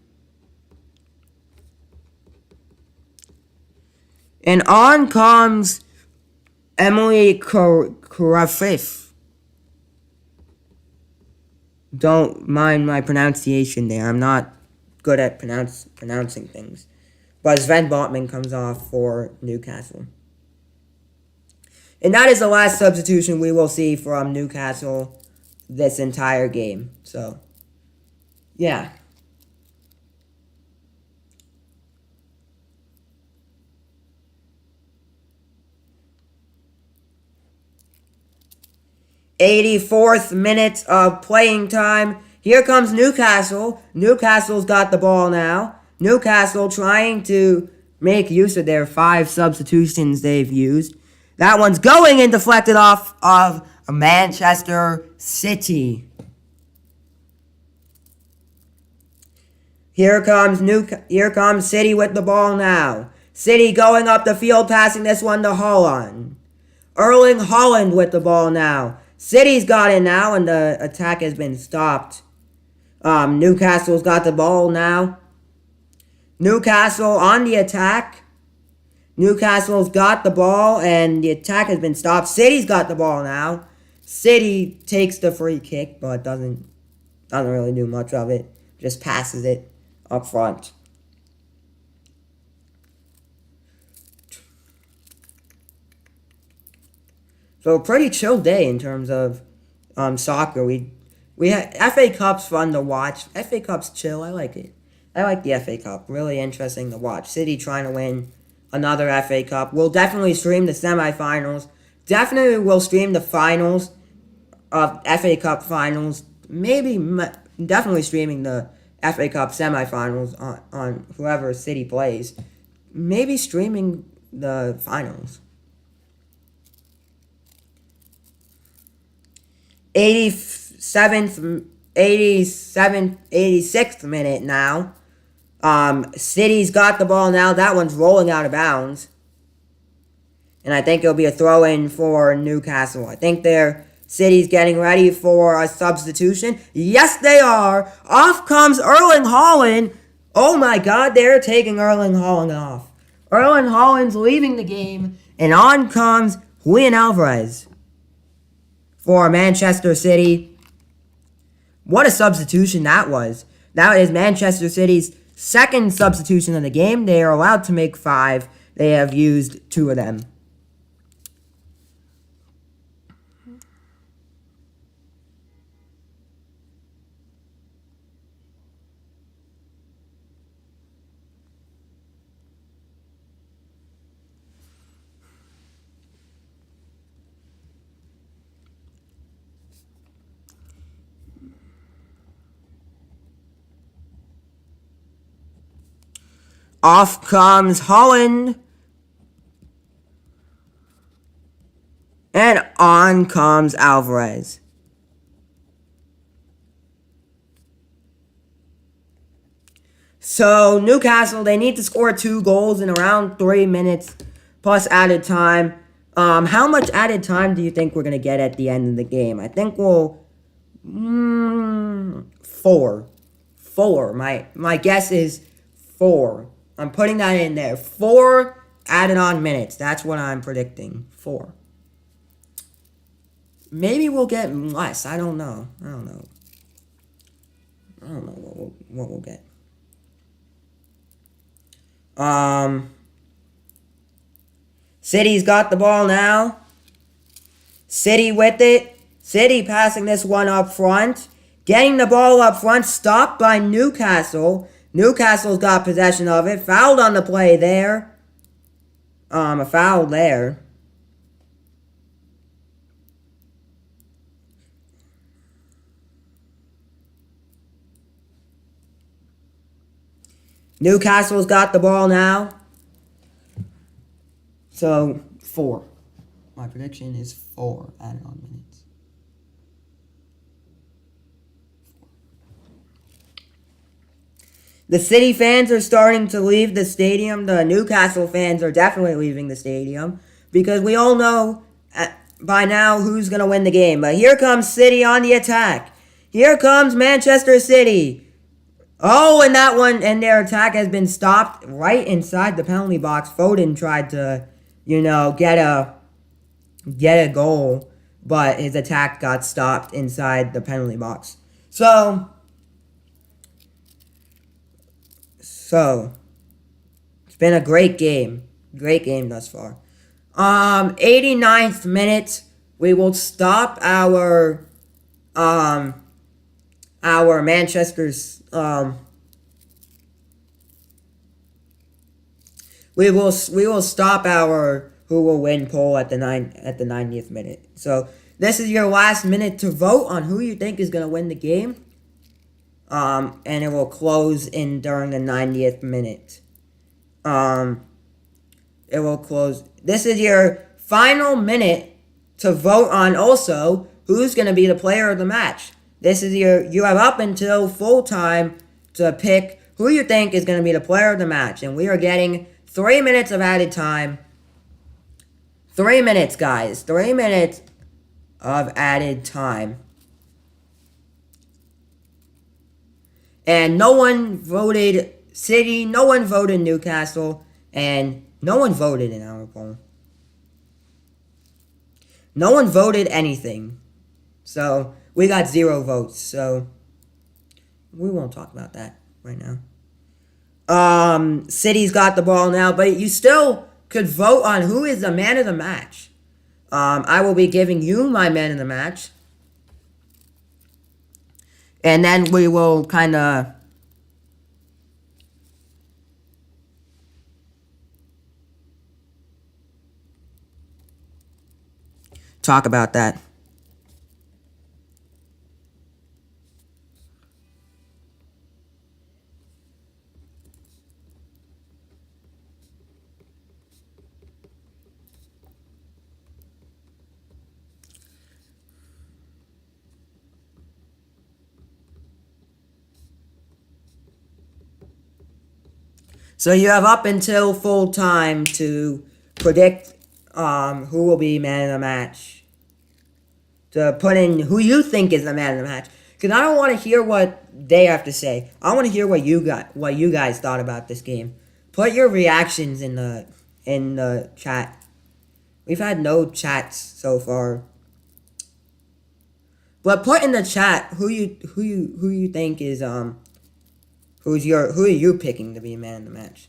And on comes Emily Karafif. Don't mind my pronunciation there. I'm not good at pronouncing things. But Sven Botman comes off for Newcastle. And that is the last substitution we will see from Newcastle this entire game. So, yeah. '84th minute of playing time. Here comes Newcastle. Newcastle's got the ball now. Newcastle trying to make use of their 5 substitutions they've used. That one's going and deflected off of Manchester City. Here comes City with the ball now. City going up the field, passing this one to Haaland. Erling Haaland with the ball now. City's got it now, and the attack has been stopped. Newcastle's got the ball now. Newcastle on the attack. Newcastle's got the ball, and the attack has been stopped. City's got the ball now. City takes the free kick, but doesn't really do much of it. Just passes it up front. So pretty chill day in terms of soccer. We had FA Cup's fun to watch. FA Cup's chill. I like it. I like the FA Cup. Really interesting to watch. City trying to win another FA Cup. We'll definitely stream the semifinals. Definitely will stream the finals of FA Cup finals. Definitely streaming the FA Cup semifinals on whoever City plays. Maybe streaming the finals. 86th minute now. City's got the ball now. That one's rolling out of bounds. And I think it'll be a throw-in for Newcastle. I think City's getting ready for a substitution. Yes, they are. Off comes Erling Haaland. Oh my God, they're taking Erling Haaland off. Erling Haaland's leaving the game. And on comes Julian Alvarez for Manchester City. What a substitution that was. That is Manchester City's second substitution of the game. They are allowed to make 5. They have used 2 of them. Off comes Haaland. And on comes Alvarez. So, Newcastle, they need to score 2 goals in around 3 minutes plus added time. How much added time do you think we're going to get at the end of the game? I think we'll... 4. 4. My guess is 4. I'm putting that in there. 4 added on minutes. That's what I'm predicting. 4. Maybe we'll get less. I don't know. I don't know what we'll get. City's got the ball now. City with it. City passing this one up front. Getting the ball up front. Stopped by Newcastle. Newcastle's got possession of it. Fouled on the play there. A foul there. Newcastle's got the ball now. So, 4. My prediction is 4 added on minutes. The City fans are starting to leave the stadium. The Newcastle fans are definitely leaving the stadium because we all know by now who's going to win the game. But here comes City on the attack. Here comes Manchester City. Oh, and that one, and their attack has been stopped right inside the penalty box. Foden tried to, get a goal, but his attack got stopped inside the penalty box. So, it's been a great game. Great game thus far. 89th minute, we will stop our Manchester's, we will stop our who will win poll at the 90th minute. So, this is your last minute to vote on who you think is going to win the game. And it will close during the 90th minute. It will close. This is your final minute to vote on also who's going to be the player of the match. You have up until full time to pick who you think is going to be the player of the match. And we are getting 3 minutes of added time. 3 minutes, guys. 3 minutes of added time. And no one voted City, no one voted Newcastle, and no one voted in our poll. No one voted anything. So, we got 0 votes, so we won't talk about that right now. City's got the ball now, but you still could vote on who is the man of the match. I will be giving you my man of the match. And then we will kind of talk about that. So you have up until full time to predict who will be man of the match. To put in who you think is the man of the match. Because I don't want to hear what they have to say. I want to hear what you guys thought about this game. Put your reactions in the chat. We've had no chats so far. But put in the chat who you think is who are you picking to be man of the match?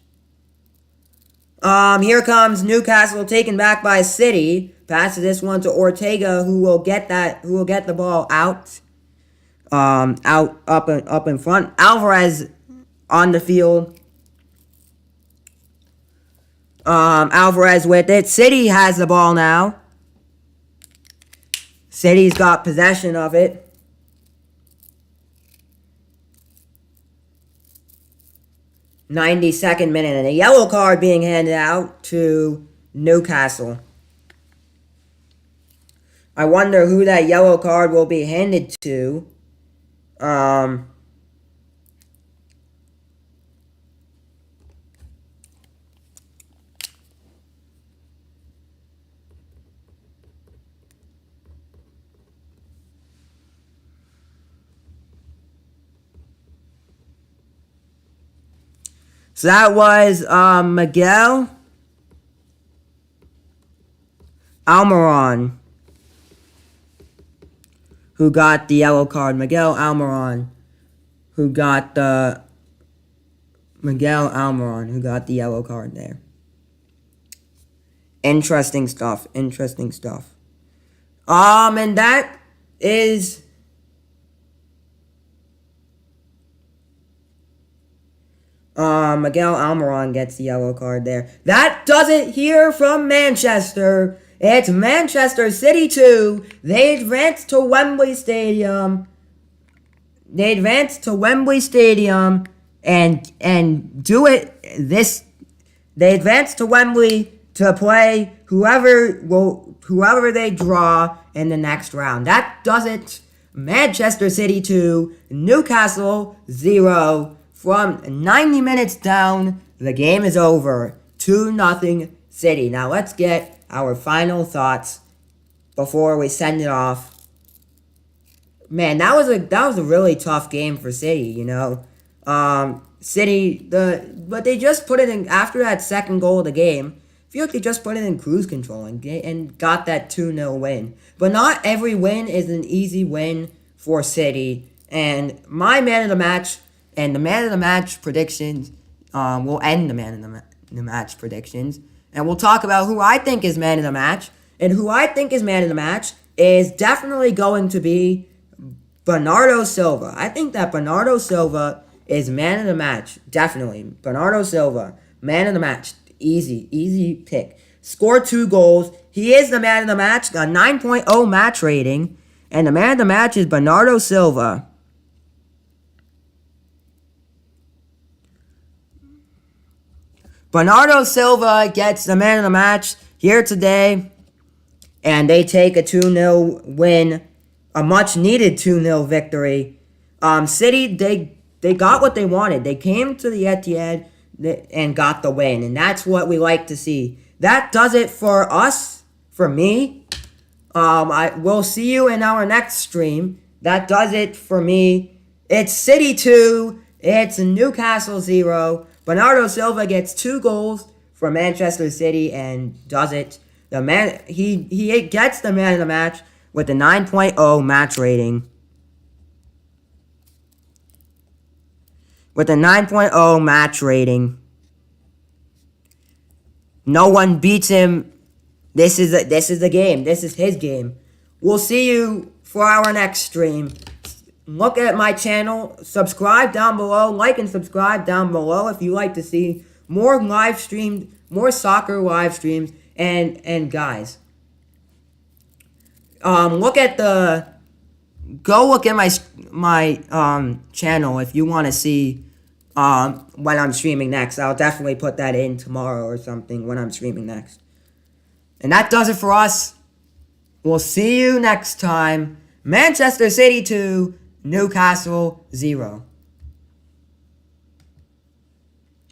Here comes Newcastle taken back by City. Passes this one to Ortega, who will get the ball out. Up in front. Alvarez on the field. Alvarez with it. City has the ball now. City's got possession of it. '92nd minute, and a yellow card being handed out to Newcastle. I wonder who that yellow card will be handed to. So that was Miguel Almiron who got the yellow card. Miguel Almiron who got the yellow card there. Interesting stuff. And that is Miguel Almiron gets the yellow card there. That does it here from Manchester. It's Manchester City 2. They advance to Wembley Stadium. And do it this. They advance to Wembley to play whoever they draw in the next round. That does it. Manchester City 2, Newcastle 0. From 90 minutes down, the game is over. 2-0 City. Now let's get our final thoughts before we send it off. Man, that was a really tough game for City, you know. City, but they just put it in after that second goal of the game. I feel like they just put it in cruise control and got that 2-0 win. But not every win is an easy win for City. And my man of the match. And the man of the match predictions, we'll end the man of the match predictions. And we'll talk about who I think is man of the match. And who I think is man of the match is definitely going to be Bernardo Silva. I think that Bernardo Silva is man of the match. Definitely. Bernardo Silva, man of the match. Easy pick. Scored 2 goals. He is the man of the match. Got a 9.0 match rating. And the man of the match is Bernardo Silva. Bernardo Silva gets the man of the match here today, and they take a 2-0 win, a much-needed 2-0 victory. City, they got what they wanted. They came to the Etihad and got the win, and that's what we like to see. That does it for us, for me. I will see you in our next stream. That does it for me. It's City 2. It's Newcastle 0. Bernardo Silva gets 2 goals for Manchester City and does it. He gets the man of the match with a 9.0 match rating. With a 9.0 match rating. No one beats him. This is the game. This is his game. We'll see you for our next stream. Look at my channel. Subscribe down below. Like and subscribe down below if you like to see more live streams, more soccer live streams. And guys, go look at my channel if you want to see when I'm streaming next. I'll definitely put that in tomorrow or something when I'm streaming next. And that does it for us. We'll see you next time. Manchester City 2, Newcastle 0.